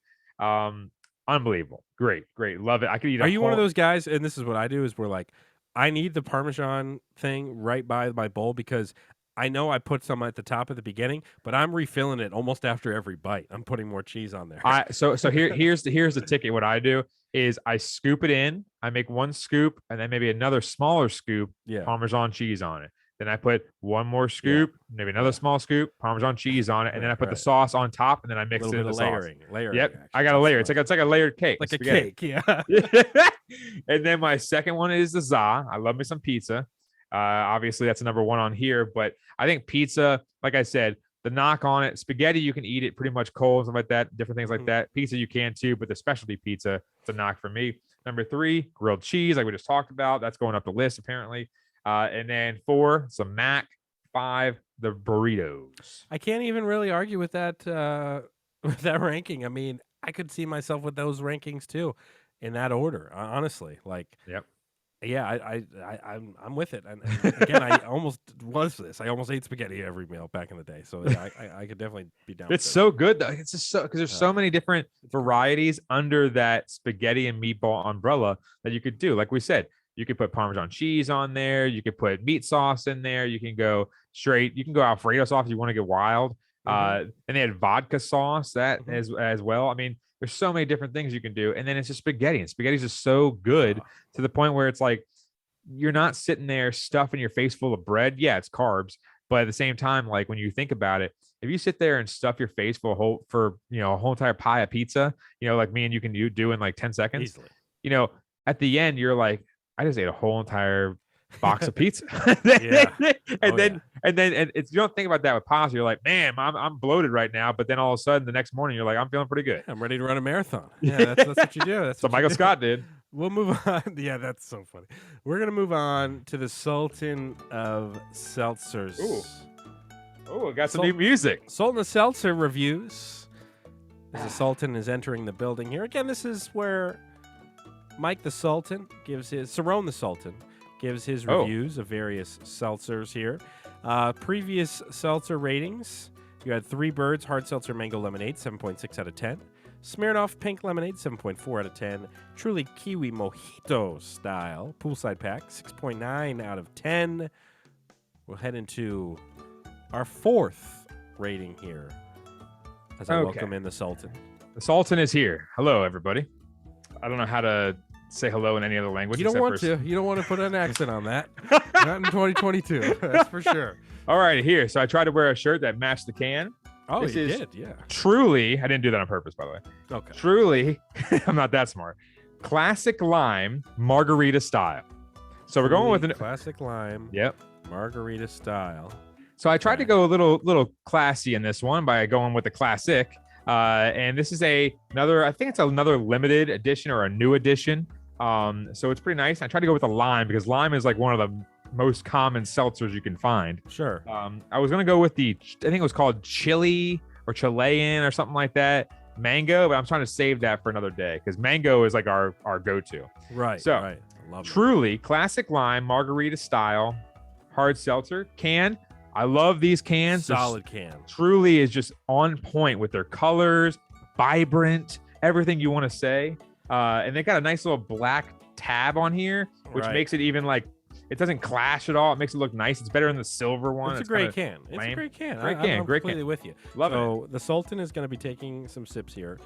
Unbelievable. Great. Love it. I could eat. Are you one of those guys? And this is what I do: is we're like, I need the Parmesan thing right by my bowl because I know I put some at the top at the beginning, but I'm refilling it almost after every bite. I'm putting more cheese on there. So here's the ticket. What I do is I scoop it in. I make 1 scoop and then maybe another smaller scoop Parmesan cheese on it. Then I put 1 more scoop, maybe another small scoop Parmesan chease on it, and then I put the sauce on top, and then I mix it in the layering. Yep, actually. I got a layer. It's like a layered cake, like a cake. Yeah. And then my second one is the za. I love me some pizza. Obviously, that's number 1 on here, but I think pizza, like I said, the knock on it, spaghetti, you can eat it pretty much cold, something like that, different things like that. Pizza, you can too, but the specialty pizza, it's a knock for me. Number 3, grilled cheese, like we just talked about. That's going up the list, apparently. And then 4, some mac. 5, the burritos. I can't even really argue with that ranking. I mean, I could see myself with those rankings too, in that order. Honestly, like, yep. Yeah, I'm with it. And again, I almost was this. I almost ate spaghetti every meal back in the day. So yeah, I could definitely be down. It's so good though. It's just so because there's so many different varieties under that spaghetti and meatball umbrella that you could do. Like we said, you could put Parmesan cheese on there. You could put meat sauce in there. You can go straight. You can go Alfredo sauce if you want to get wild. And they had vodka sauce as well. I mean, there's so many different things you can do. And then it's just spaghetti. And spaghetti is just so good to the point where it's like you're not sitting there stuffing your face full of bread. Yeah, it's carbs, But at the same time, like when you think about it, if you sit there and stuff your face for a whole entire pie of pizza, like me and you can do in like 10 seconds, Easily. At the end, you're like, I just ate a whole entire box of pizza. Yeah. And it's, you don't think about that with pasta. You're like, man, I'm bloated right now. But then all of a sudden the next morning, you're like, I'm feeling pretty good. I'm ready to run a marathon. Yeah, that's what you do. That's So what Michael you do. Scott did. We'll move on. Yeah, that's so funny. We're gonna move on to the Sultan of Seltzers. Oh, I got some new music. Sultan of Seltzer reviews. As the Sultan is entering the building here. Again, this is where Mike the Sultan Cerrone the Sultan gives his reviews of various seltzers here. Previous seltzer ratings. You had Three Birds Hard Seltzer Mango Lemonade, 7.6 out of 10. Smirnoff Pink Lemonade, 7.4 out of 10. Truly Kiwi Mojito Style Poolside Pack, 6.9 out of 10. We'll head into our fourth rating here as I welcome in the Sultan. The Sultan is here. Hello, everybody. I don't know how to say hello in any other language. You don't want to. You don't want to put an accent on that. Not in 2022. That's for sure. All right, here. So I tried to wear a shirt that matched the can. Oh, this you is did, yeah. Truly, I didn't do that on purpose, by the way. Okay. Truly, I'm not that smart. Classic lime margarita style. So we're going with an classic lime. Yep. Margarita style. So I tried to go a little classy in this one by going with the classic. And this is I think it's another limited edition or a new edition. So it's pretty nice. I tried to go with the lime because lime is like one of the most common seltzers you can find. Sure. I was gonna go with I think it was called chili or Chilean or something like that. Mango, but I'm trying to save that for another day because mango is like our go-to. Right. So right. I love Truly classic lime margarita style hard seltzer can. I love these cans. Solid can. Truly is just on point with their colors, vibrant, everything you want to say. And they got a nice little black tab on here, which makes it even like it doesn't clash at all. It makes it look nice. It's better than the silver one. It's a great can. It's a great can. Great can. I'm great completely can. with you. Love so the Sultan is going to be taking some sips here.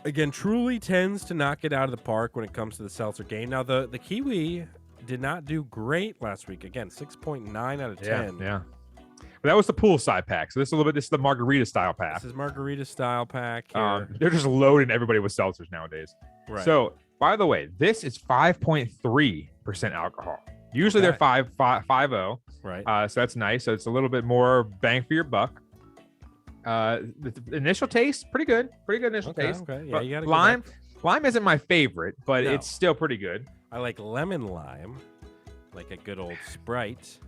Again, Truly tends to knock it out of the park when it comes to the seltzer game. Now, the Kiwi did not do great last week. Again, 6.9 out of 10. Yeah. But that was the poolside pack. So this is the margarita style pack. This is margarita style pack here. They're just loading everybody with seltzers nowadays. Right. So, by the way, this is 5.3% alcohol. Usually they're 5.0. Right. So that's nice. So it's a little bit more bang for your buck. The initial taste, pretty good. Pretty good initial taste. Okay. Yeah, you gotta lime isn't my favorite, but No. it's still pretty good. I like lemon lime, like a good old Sprite,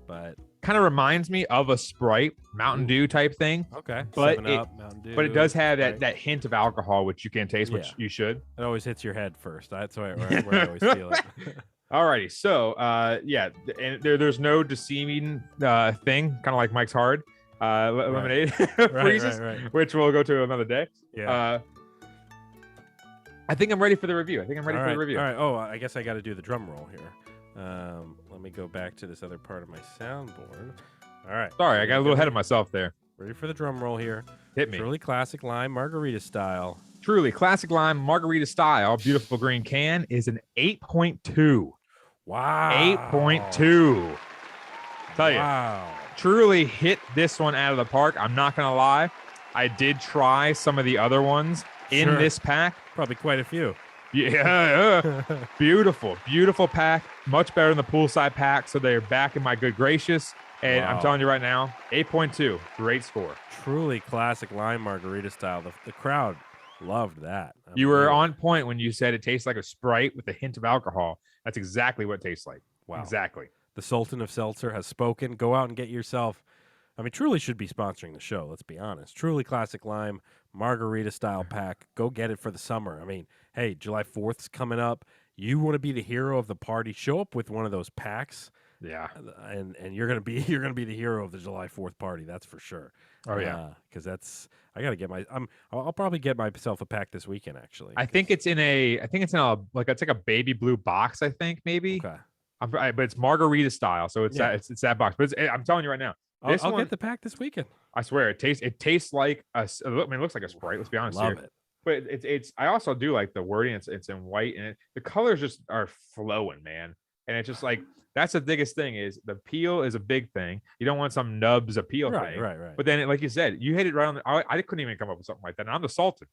but Kind of reminds me of a Sprite, Mountain Dew type thing. okay. But 7-Up, Mountain Dew, But it does have right. that hint of alcohol, which you can taste, which you should. It always hits your head first. That's where I always feel it. Alrighty, so and there's no deceiving thing, kind of like Mike's Hard lemonade freezes, right. which we'll go to another day. Yeah. I think I'm ready for the review. For the review. All right. Oh, I guess I got to do the drum roll here. Let me go back to this other part of my soundboard. All right. Sorry, I got a little ahead of myself there. Ready for the drum roll here. Hit me. Truly classic lime margarita style. Truly classic lime margarita style, beautiful green can is an 8.2. Wow. 8.2. Tell you. Wow. Truly hit this one out of the park. I'm not gonna lie. I did try some of the other ones in this pack. Probably quite a few. Yeah. Beautiful pack. Much better than the poolside pack. So they're back in my good gracious. And I'm telling you right now, 8.2. Great score. Truly classic lime margarita style. The crowd loved that. You were on point when you said it tastes like a Sprite with a hint of alcohol. That's exactly what it tastes like. Wow. Exactly. The Sultan of Seltzer has spoken. Go out and get yourself. I mean, Truly should be sponsoring the show. Let's be honest. Truly classic lime margarita style pack. Go get it for the summer. I mean, hey, July 4th's coming up. You want to be the hero of the party? Show up with one of those packs. Yeah. And you're gonna be the hero of the July 4th party. That's for sure. Oh yeah. Because I gotta get I'll probably get myself a pack this weekend. Actually, I think it's in a it's like a baby blue box. I think maybe. Okay. But it's margarita style, so it's that box. But I'm telling you right now, I'll get the pack this weekend. I swear it tastes like it looks like a Sprite. Let's be honest. Love here. it. But it's I also do like the wording. It's in white and the colors just are flowing, man. And it's just like That's the biggest thing is the peel is a big thing. You don't want some nubs appeal Right, thing. right. But then, like you said, you hit it right on the. I couldn't even come up with something like that. And I'm the salted.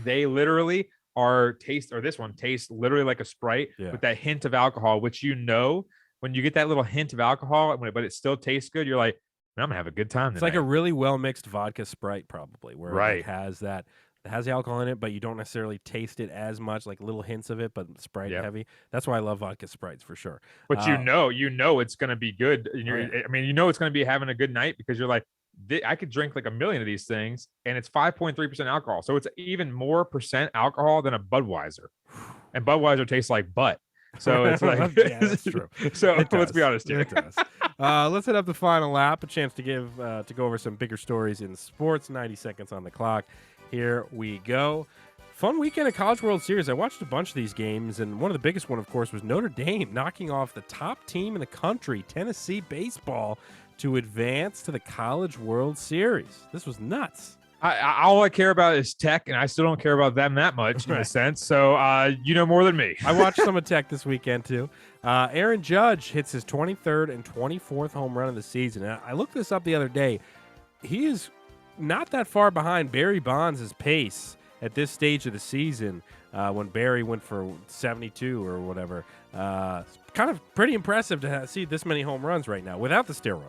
They literally this one tastes literally like a Sprite with that hint of alcohol, which when you get that little hint of alcohol, but it still tastes good, you're like, I'm gonna have a good time. It's like a really well mixed vodka Sprite, probably, where it has the alcohol in it, but you don't necessarily taste it as much, like little hints of it, but Sprite heavy. That's why I love vodka Sprites for sure. But you know it's gonna be good. I mean, it's gonna be having a good night because you're like, I could drink like a million of these things, and it's 5.3% alcohol, so it's even more percent alcohol than a Budweiser, and Budweiser tastes like butt. So it's like, that's true. So let's be honest here. It does. Let's hit up the final lap. A chance to go over some bigger stories in sports. 90 seconds on the clock. Here we go. Fun weekend of College World Series. I watched a bunch of these games, and one of the biggest one, of course, was Notre Dame knocking off the top team in the country, Tennessee baseball, to advance to the College World Series. This was nuts. All I care about is Tech, and I still don't care about them that much in a sense. So you know more than me. I watched some of Tech this weekend too. Aaron Judge hits his 23rd and 24th home run of the season. And I looked this up the other day. He is not that far behind Barry Bonds' pace at this stage of the season when Barry went for 72 or whatever. Kind of pretty impressive to see this many home runs right now without the steroids.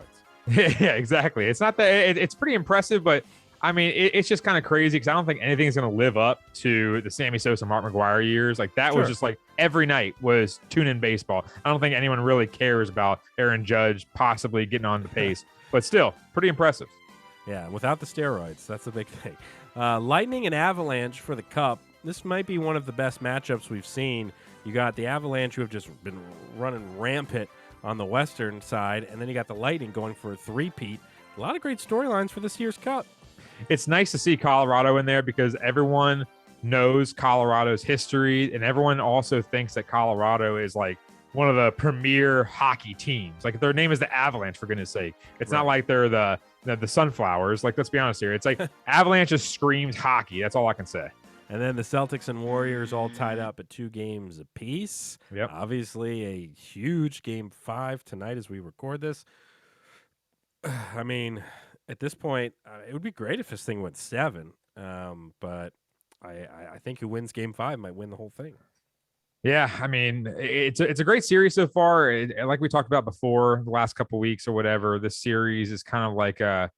Yeah, exactly. It's not that it's pretty impressive, but I mean, it's just kind of crazy because I don't think anything's going to live up to the Sammy Sosa, Mark McGwire years. Like that was just like every night was tune in baseball. I don't think anyone really cares about Aaron Judge possibly getting on the pace, but still pretty impressive. Yeah, without the steroids, that's the big thing. Lightning and Avalanche for the Cup. This might be one of the best matchups we've seen. You got the Avalanche, who have just been running rampant on the western side, and then you got the Lightning going for a three-peat. A lot of great storylines for this year's Cup. It's nice to see Colorado in there because everyone knows Colorado's history, and everyone also thinks that Colorado is like one of the premier hockey teams. Like their name is the Avalanche, for goodness sake. It's not like they're the Sunflowers. Like, let's be honest here. It's like Avalanche just screams hockey. That's all I can say. And then the Celtics and Warriors all tied up at 2 games apiece. Yep. Obviously, a huge Game 5 tonight as we record this. I mean, at this point, it would be great if this thing went 7. But I think who wins Game 5 might win the whole thing. Yeah, I mean, it's a great series so far. Like we talked about before, the last couple of weeks or whatever, this series is kind of like a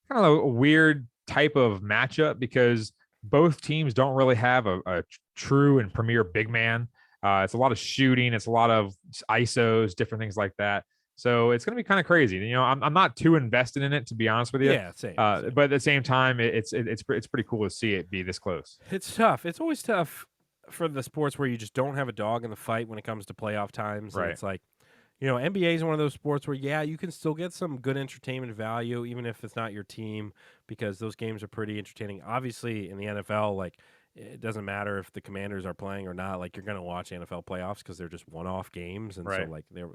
weird type of matchup because both teams don't really have a true and premier big man. It's a lot of shooting. It's a lot of ISOs, different things like that. So it's going to be kind of crazy. You know, I'm not too invested in it, to be honest with you. Yeah, same. But at the same time, it's pretty cool to see it be this close. It's tough. It's always tough for the sports where you just don't have a dog in the fight when it comes to playoff times. Right. And it's like, you know, NBA is one of those sports where, yeah, you can still get some good entertainment value, even if it's not your team, because those games are pretty entertaining. Obviously, in the NFL, like, it doesn't matter if the Commanders are playing or not. Like, you're going to watch NFL playoffs because they're just one-off games, and so, like, there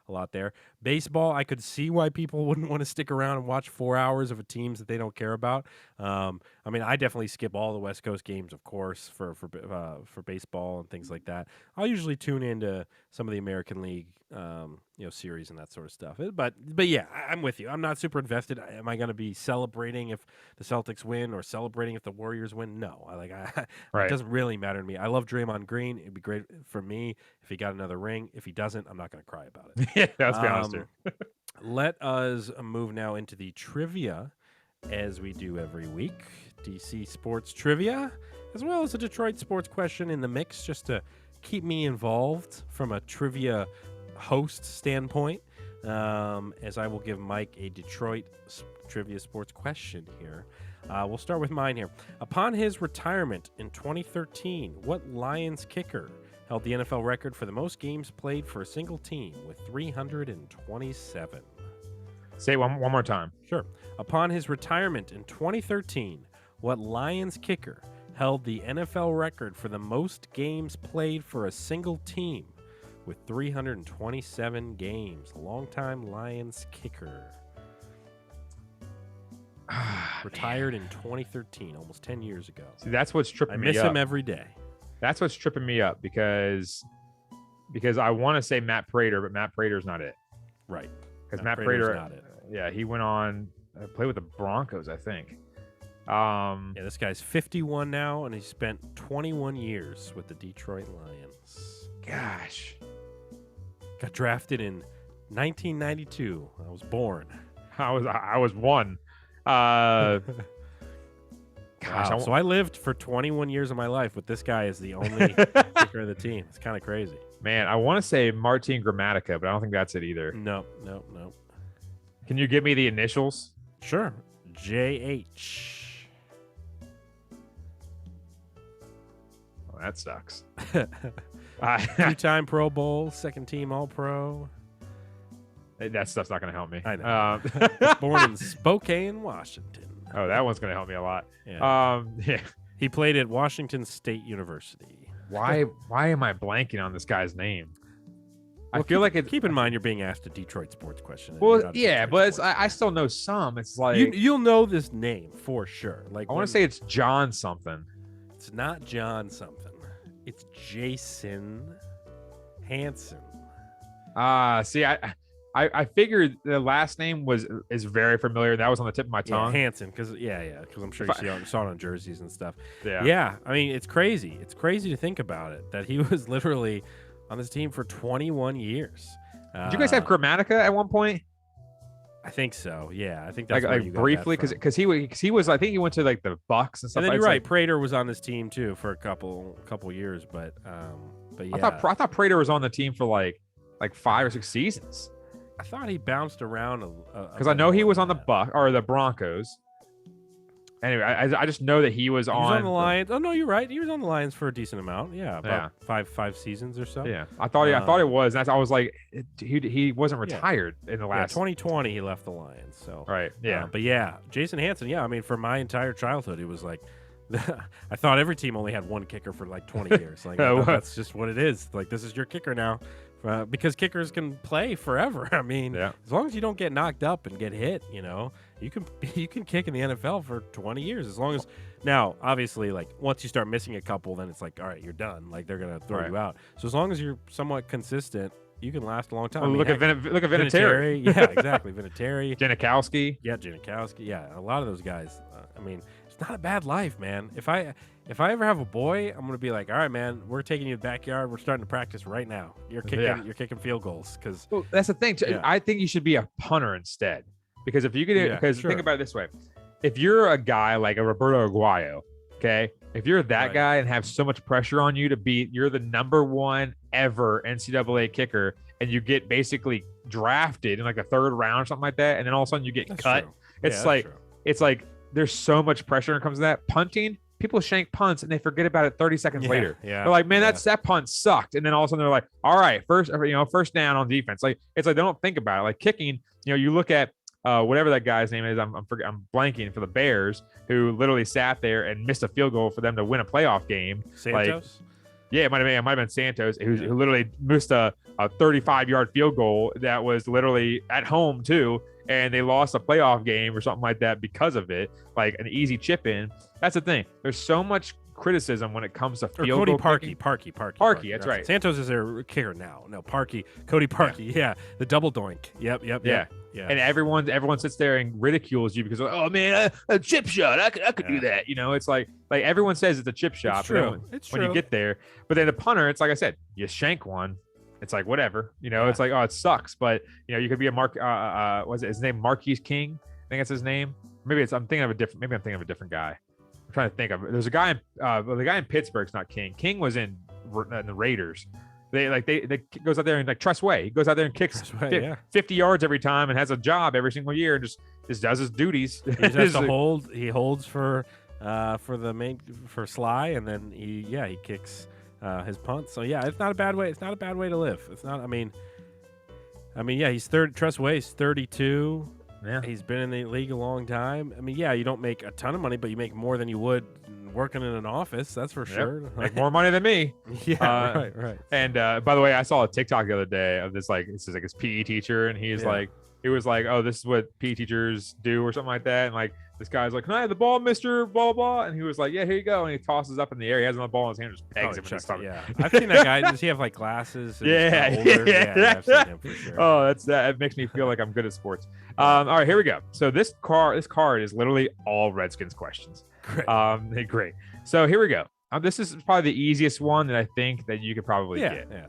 a lot there. Baseball, I could see why people wouldn't want to stick around and watch 4 hours of a teams that they don't care about. I mean, I definitely skip all the West Coast games, of course, for baseball and things like that. I'll usually tune into some of the American League, series and that sort of stuff. But yeah, I'm with you. I'm not super invested. Am I going to be celebrating if the Celtics win or celebrating if the Warriors win? No. It doesn't really matter to me. I love Draymond Green. It'd be great for me if he got another ring. If he doesn't, I'm not going to cry about it. Yeah, let's be honest here. Let us move now into the trivia, as we do every week. DC sports trivia, as well as a Detroit sports question in the mix, just to keep me involved from a trivia host standpoint, as I will give Mike a Detroit trivia sports question here. We'll start with mine here. Upon his retirement in 2013, what Lions kicker held the NFL record for the most games played for a single team with 327? Say it one more time. Sure. Upon his retirement in 2013, what Lions kicker held the NFL record for the most games played for a single team with 327 games? Longtime Lions kicker. Retired in 2013, almost 10 years ago. See, that's what's tripping me up. I miss him every day. That's what's tripping me up because because I want to say Matt Prater, but Matt Prater's not it. Right. Because Matt Prater's Prater, not it. yeah, he went on play with the Broncos, I think. Yeah, this guy's 51 now, and he spent 21 years with the Detroit Lions. Gosh, Got drafted in 1992. I was born. I was one. Gosh, Wow. So I lived for 21 years of my life with this guy as the only kicker of the team. It's kind of crazy. man, I want to say Martin Gramatica, but I don't think that's it either. No. Can you give me the initials? Sure. JH. Oh, that sucks. 2-time Pro Bowl, second team All-Pro. That stuff's not going to help me. I know. Born in Spokane, Washington. Oh, that one's going to help me a lot. Yeah. Yeah. He played at Washington State University. Why am I blanking on this guy's name? Well, I feel like it's keep in mind you're being asked a Detroit sports question. and well, you're not a yeah, Detroit but it's, sports I still know some. It's like you'll know this name for sure. Like I want to say it's John something. it's not John something. It's Jason Hansen. See, I figured the last name is very familiar. That was on the tip of my Yeah, tongue. Hansen, because I'm sure you saw it on jerseys and stuff. Yeah. Yeah, I mean it's crazy. It's crazy to think about it that he was literally on this team for 21 years. Did you guys have Gramatica at one point? I think so. Yeah, I think that's Like where you got briefly, that from. because he was I think he went to like the Bucks and stuff. And then like you're right. that. Prater was on this team too for a couple years, but yeah. I thought Prater was on the team for like 5 or 6 seasons. I thought he bounced around Because I know he was on the Broncos. Anyway, I just know that he was He on was on the Lions. Oh no, you're right. He was on the Lions for a decent amount. Yeah, about five seasons or so. Yeah, I thought it was. I was like, he wasn't retired in the Yeah, last. 2020 he left the Lions. So Right. Yeah. but yeah, Jason Hansen. Yeah, I mean, for my entire childhood, it was like, I thought every team only had one kicker for like 20 years. Like I thought that's just what it is. Like this is your kicker now, because kickers can play forever. I mean, Yeah. as long as you don't get knocked up and get hit, you can kick in the NFL for 20 years as long as. Now, obviously, like once you start missing a couple, then it's like, all right, you're done. Like they're gonna throw Right. you out. So as long as you're somewhat consistent, you can last a long time. Well, I mean, look at Vinatieri, Vinatieri. Yeah, exactly. Vinatieri. Janikowski. Yeah, Janikowski. Yeah, a lot of those guys. I mean, it's not a bad life, man. If I ever have a boy, I'm gonna be like, all right, man, we're taking you to the backyard. We're starting to practice right now. You're kicking field goals because Well, that's the thing. Yeah. I think you should be a punter instead, because if you could, Yeah, because sure. think about it this way: if you're a guy like a Roberto Aguayo, okay, if you're that Right. guy and have so much pressure on you to be, you're the #1 ever NCAA kicker, and you get basically drafted in like the 3rd round or something like that, and then all of a sudden you get that's cut. true. It's Yeah, that's like true. it's like there's so much pressure when it comes to that. Punting, people shank punts and they forget about it 30 seconds later. Yeah, They're like, man, yeah. that punt sucked. And then all of a sudden they're like, all right, first down on defense. Like it's like they don't think about it. Like kicking, you look at whatever that guy's name is. I'm blanking for the Bears, who literally sat there and missed a field goal for them to win a playoff game. Santos. Yeah, it might have been Santos, who literally missed a 35-yard field goal that was literally at home too, and they lost a playoff game or something like that because of it, like an easy chip in. That's the thing. There's so much criticism when it comes to Or field Cody goal Parkey. kicking. Parkey. Parkey, that's right. Santos is their kicker now. No, Cody Parkey. Yeah, the double doink. Yep. Yeah. Yeah. And everyone sits there and ridicules you because, oh man, a chip shot, I could do that. It's like everyone says it's a chip shot. It's but then true. when, It's when true. you get there, but then the punter, it's like I said, you shank one. It's like whatever, It's like, oh, it sucks, but you could be a was it his name Marquise King? I think that's his name. Maybe I'm thinking of a different guy. I'm trying to think of it. There's a guy the guy in Pittsburgh's not King. King was in the Raiders. They goes out there and like Tress Way. He goes out there and kicks Tress Way, yeah. 50 yards every time and has a job every single year and just does his duties. He just has to hold. He holds for Sly, and then he kicks his punt. So yeah, it's not a bad way. It's not a bad way to live. It's not. I mean, yeah, he's Tress Way's 32. Yeah. He's been in the league a long time. I mean, yeah, you don't make a ton of money, but you make more than you would working in an office. That's for sure. Make more money than me. Yeah, right. And by the way, I saw a TikTok the other day of this this is like his PE teacher, and he was like, oh, this is what PE teachers do or something like that, and like This guy's like, "Can I have the ball, Mister Blah blah?" And he was like, "Yeah, here you go." And he tosses up in the air. He has the ball in his hand, just pegs him in the stomach. Yeah, I've seen that guy. Does he have like glasses? And he's kinda Yeah, older? Yeah, I've seen him for sure. Oh, that's that. It makes me feel like I'm good at sports. All right, here we go. So this card is literally all Redskins questions. Great. Great. So here we go. This is probably the easiest one that I think that you could probably get. Yeah.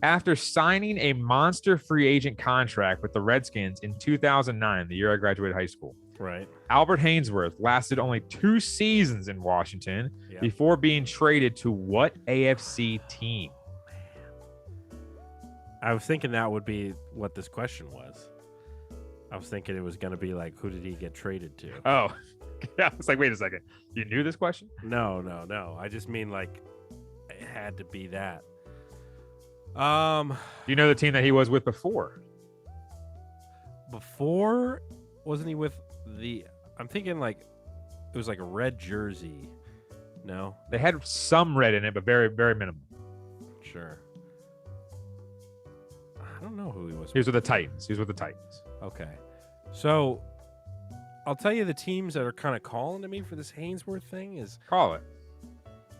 After signing a monster free agent contract with the Redskins in 2009, the year I graduated high school, Right. Albert Hainsworth lasted only 2 seasons in Washington before being traded to what AFC team? I was thinking that would be what this question was. I was thinking it was going to be like, who did he get traded to? Oh, yeah. I was like, wait a second. You knew this question? No. I just mean like it had to be that. You know the team that he was with before? Before, wasn't he with I'm thinking like it was like a red jersey. No? They had some red in it, but very, very minimal. Sure. I don't know who he was. He was with the Titans. Okay. So I'll tell you the teams that are kind of calling to me for this Hainsworth thing is Call it.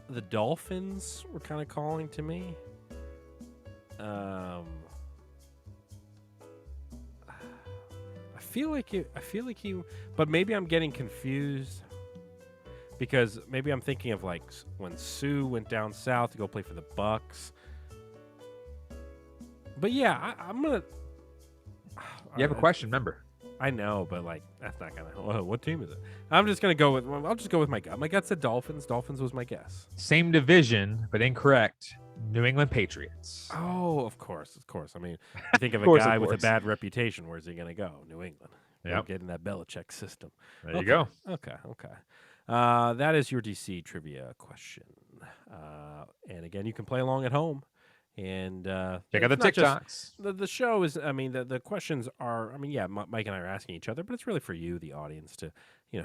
the Dolphins were kind of calling to me. I feel like he, but maybe I'm getting confused because maybe I'm thinking of like when Sue went down south to go play for the Bucks. But yeah, I'm gonna. You have a question, remember? I know, but like that's not gonna. What team is it? I'm just gonna go with. I'll just go with my gut. My gut said Dolphins. Dolphins was my guess. Same division, but incorrect. New England Patriots. Oh, of course. I mean, you think of a Of guy with a course. bad reputation. Where's he gonna go? New England. Yep. Get in that Belichick system. There you go. Okay. That is your DC trivia question. And again, you can play along at home. And Check out the it's not just- TikToks. The show is, I mean, the questions are, I mean, yeah, Mike and I are asking each other, but it's really for you, the audience, to,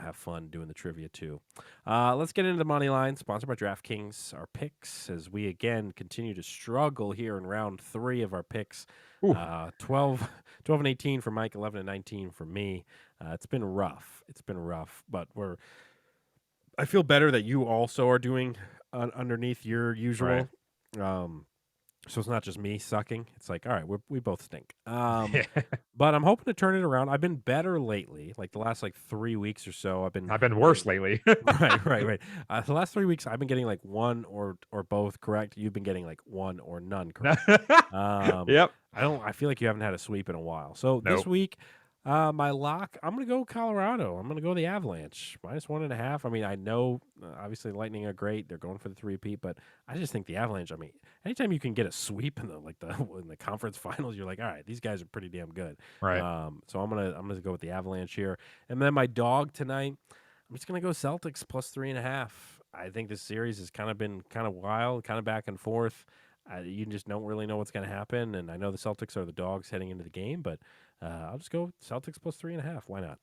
have fun doing the trivia too. Let's get into the money line, sponsored by DraftKings. Our picks, as we again continue to struggle here in round 3 of our picks. 12 and 18 for Mike, 11 and 19 for me. It's been rough. But I feel better that you also are doing underneath your usual. Right. So it's not just me sucking. It's like, all right, we both stink. But I'm hoping to turn it around. I've been better lately. Like the last 3 weeks or so, I've been worse lately. right. The last 3 weeks, I've been getting like one or both correct. You've been getting like one or none correct. Yep. I feel like you haven't had a sweep in a while. So this week, my lock, I'm going to go Colorado. I'm going to go the Avalanche. -1.5. I mean, I know, obviously, Lightning are great. They're going for the 3-peat, but I just think the Avalanche, I mean, anytime you can get a sweep in the conference finals, you're like, all right, these guys are pretty damn good. Right. So I'm gonna go with the Avalanche here. And then my dog tonight, I'm just going to go Celtics +3.5. I think this series has kind of been kind of wild, kind of back and forth. You just don't really know what's going to happen. And I know the Celtics are the dogs heading into the game, but I'll just go Celtics +3.5. Why not?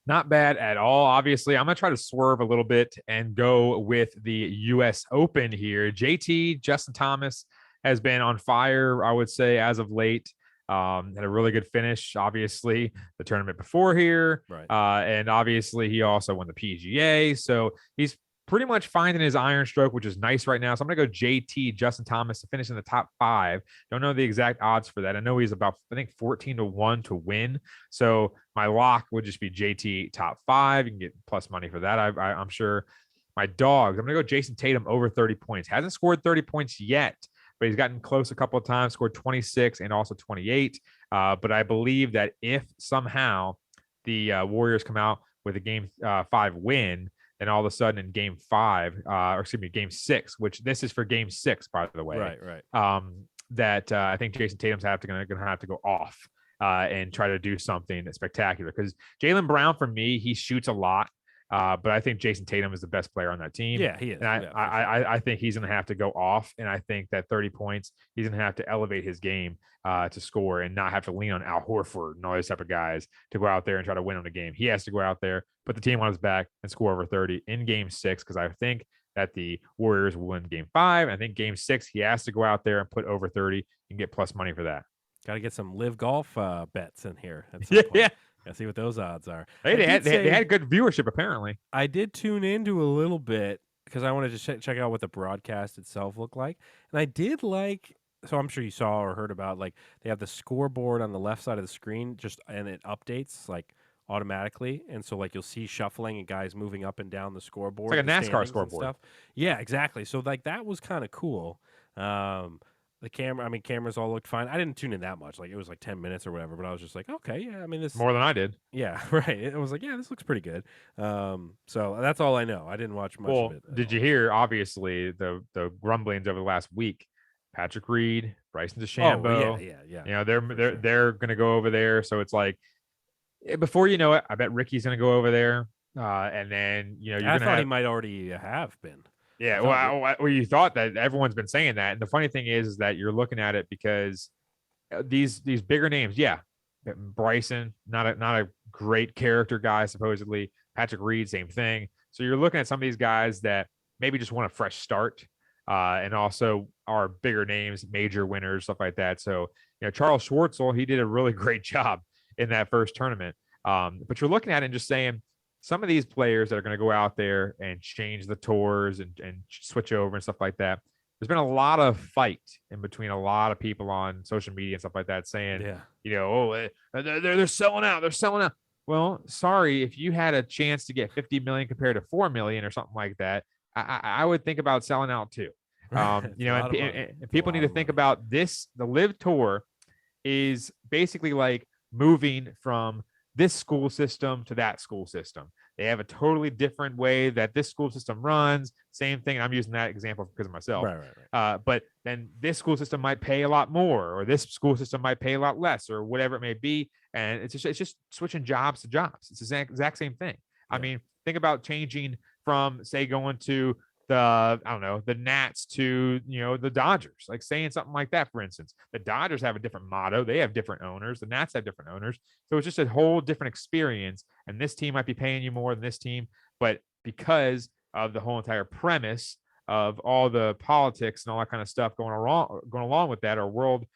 Not bad at all. Obviously, I'm going to try to swerve a little bit and go with the U.S. Open here. JT, Justin Thomas, has been on fire, I would say, as of late. Had a really good finish, obviously, the tournament before here. Right. And obviously, he also won the PGA. So he's pretty much finding his iron stroke, which is nice right now. So I'm going to go JT, Justin Thomas, to finish in the top 5. Don't know the exact odds for that. I know he's about, 14-1 to win. So my lock would just be JT top 5. You can get plus money for that, I'm sure. My dogs, I'm going to go Jason Tatum over 30 points. Hasn't scored 30 points yet, but he's gotten close a couple of times, scored 26 and also 28. But I believe that if somehow the Warriors come out with a game 5 win, and all of a sudden in game 6, which this is for game 6, by the way. Right. That I think Jason Tatum's going to have to go off and try to do something spectacular, because Jaylen Brown, for me, he shoots a lot. But I think Jason Tatum is the best player on that team. Yeah, he is. And I think he's going to have to go off. And I think that 30 points, he's going to have to elevate his game to score and not have to lean on Al Horford and all those type of guys to go out there and try to win on a game. He has to go out there, put the team on his back, and score over 30 in game 6, because I think that the Warriors will win game 5. I think game 6, he has to go out there and put over 30 and get plus money for that. Got to get some live golf bets in here. Yeah. See what those odds are. Hey, they had good viewership apparently. I did tune into a little bit because I wanted to check out what the broadcast itself looked like, and I did like. So I'm sure you saw or heard about, like, they have the scoreboard on the left side of the screen, and it updates like automatically, and so like you'll see shuffling and guys moving up and down the scoreboard. It's like a the NASCAR standings and scoreboard. stuff. Yeah, exactly. So like that was kind of cool. The cameras all looked fine. I didn't tune in that much. Like it was like 10 minutes or whatever, but I was just like, okay, yeah. I mean, this More than I did. Yeah, right. I was like, yeah, this looks pretty good. So that's all I know. I didn't watch much of it. Did you hear? Obviously, the grumblings over the last week. Patrick Reed, Bryson DeChambeau. Oh, yeah. You know, they're going to go over there. So it's like, before you know it, I bet Ricky's going to go over there. And then, you know, I thought he might already have been. Yeah, well, you thought that everyone's been saying that, and the funny thing is that you're looking at it because these bigger names, yeah, Bryson, not a great character guy supposedly. Patrick Reed, same thing. So you're looking at some of these guys that maybe just want a fresh start, and also are bigger names, major winners, stuff like that. So you know, Charles Schwartzel, he did a really great job in that first tournament. But you're looking at it and just saying, some of these players that are going to go out there and change the tours and switch over and stuff like that, there's been a lot of fight in between a lot of people on social media and stuff like that saying, you know, oh, they're selling out. They're selling out. Well, sorry, if you had a chance to get 50 million compared to 4 million or something like that, I would think about selling out too. You know, and people need to think about this. The Live Tour is basically like moving from this school system to that school system. They have a totally different way that this school system runs. Same thing. I'm using that example because of myself. Right. But then this school system might pay a lot more, or this school system might pay a lot less, or whatever it may be. And it's just switching jobs to jobs. It's the exact same thing. I mean, think about changing from, say, going to the Nats to, you know, the Dodgers, like saying something like that. For instance, the Dodgers have a different motto. They have different owners. The Nats have different owners. So it's just a whole different experience. And this team might be paying you more than this team, but because of the whole entire premise of all the politics and all that kind of stuff going along with that, or world,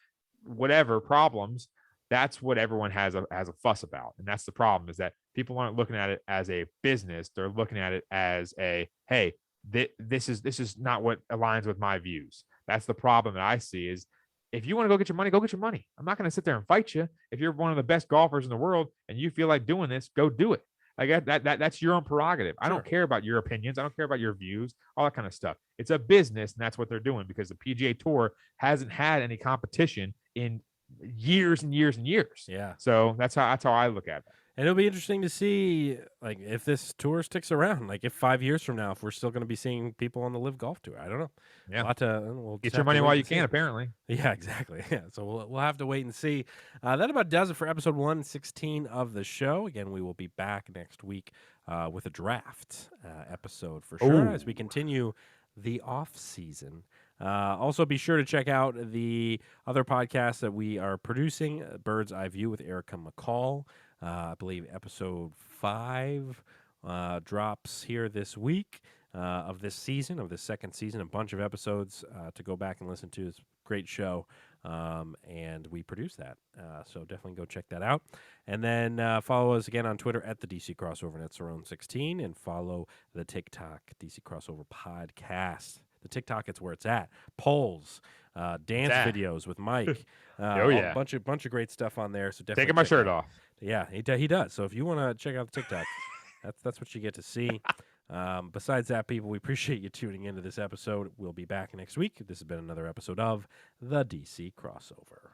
whatever problems, that's what everyone has a fuss about. And that's the problem, is that people aren't looking at it as a business. They're looking at it as a, hey, this is not what aligns with my views. That's the problem that I see, is if you want to go get your money, go get your money. I'm not going to sit there and fight you. If you're one of the best golfers in the world and you feel like doing this, go do it. Like that's your own prerogative. I don't care about your opinions. I don't care about your views, all that kind of stuff. It's a business, and that's what they're doing, because the PGA Tour hasn't had any competition in years and years and years. Yeah. So that's how I look at it. And it'll be interesting to see, like, if this tour sticks around. Like, if 5 years from now, if we're still going to be seeing people on the Live Golf Tour, I don't know. Yeah, we'll get your money while you can. Apparently, yeah, exactly. Yeah, so we'll have to wait and see. That about does it for episode 116 of the show. Again, we will be back next week with a draft episode for sure as we continue the off season. Also, be sure to check out the other podcasts that we are producing. Bird's Eye View with Erica McCall. I believe episode 5 drops here this week of this season, of this second season. A bunch of episodes to go back and listen to. It's a great show, and we produce that. So definitely go check that out. And then follow us again on Twitter at the DC Crossover and at Cerrone16, and follow the TikTok DC Crossover Podcast. The TikTok, it's where it's at. Polls, dance videos with Mike. A bunch of great stuff on there. So definitely taking my shirt off. Yeah, he does. So if you want to check out the TikTok, that's what you get to see. Besides that, people, we appreciate you tuning into this episode. We'll be back next week. This has been another episode of the DC Crossover.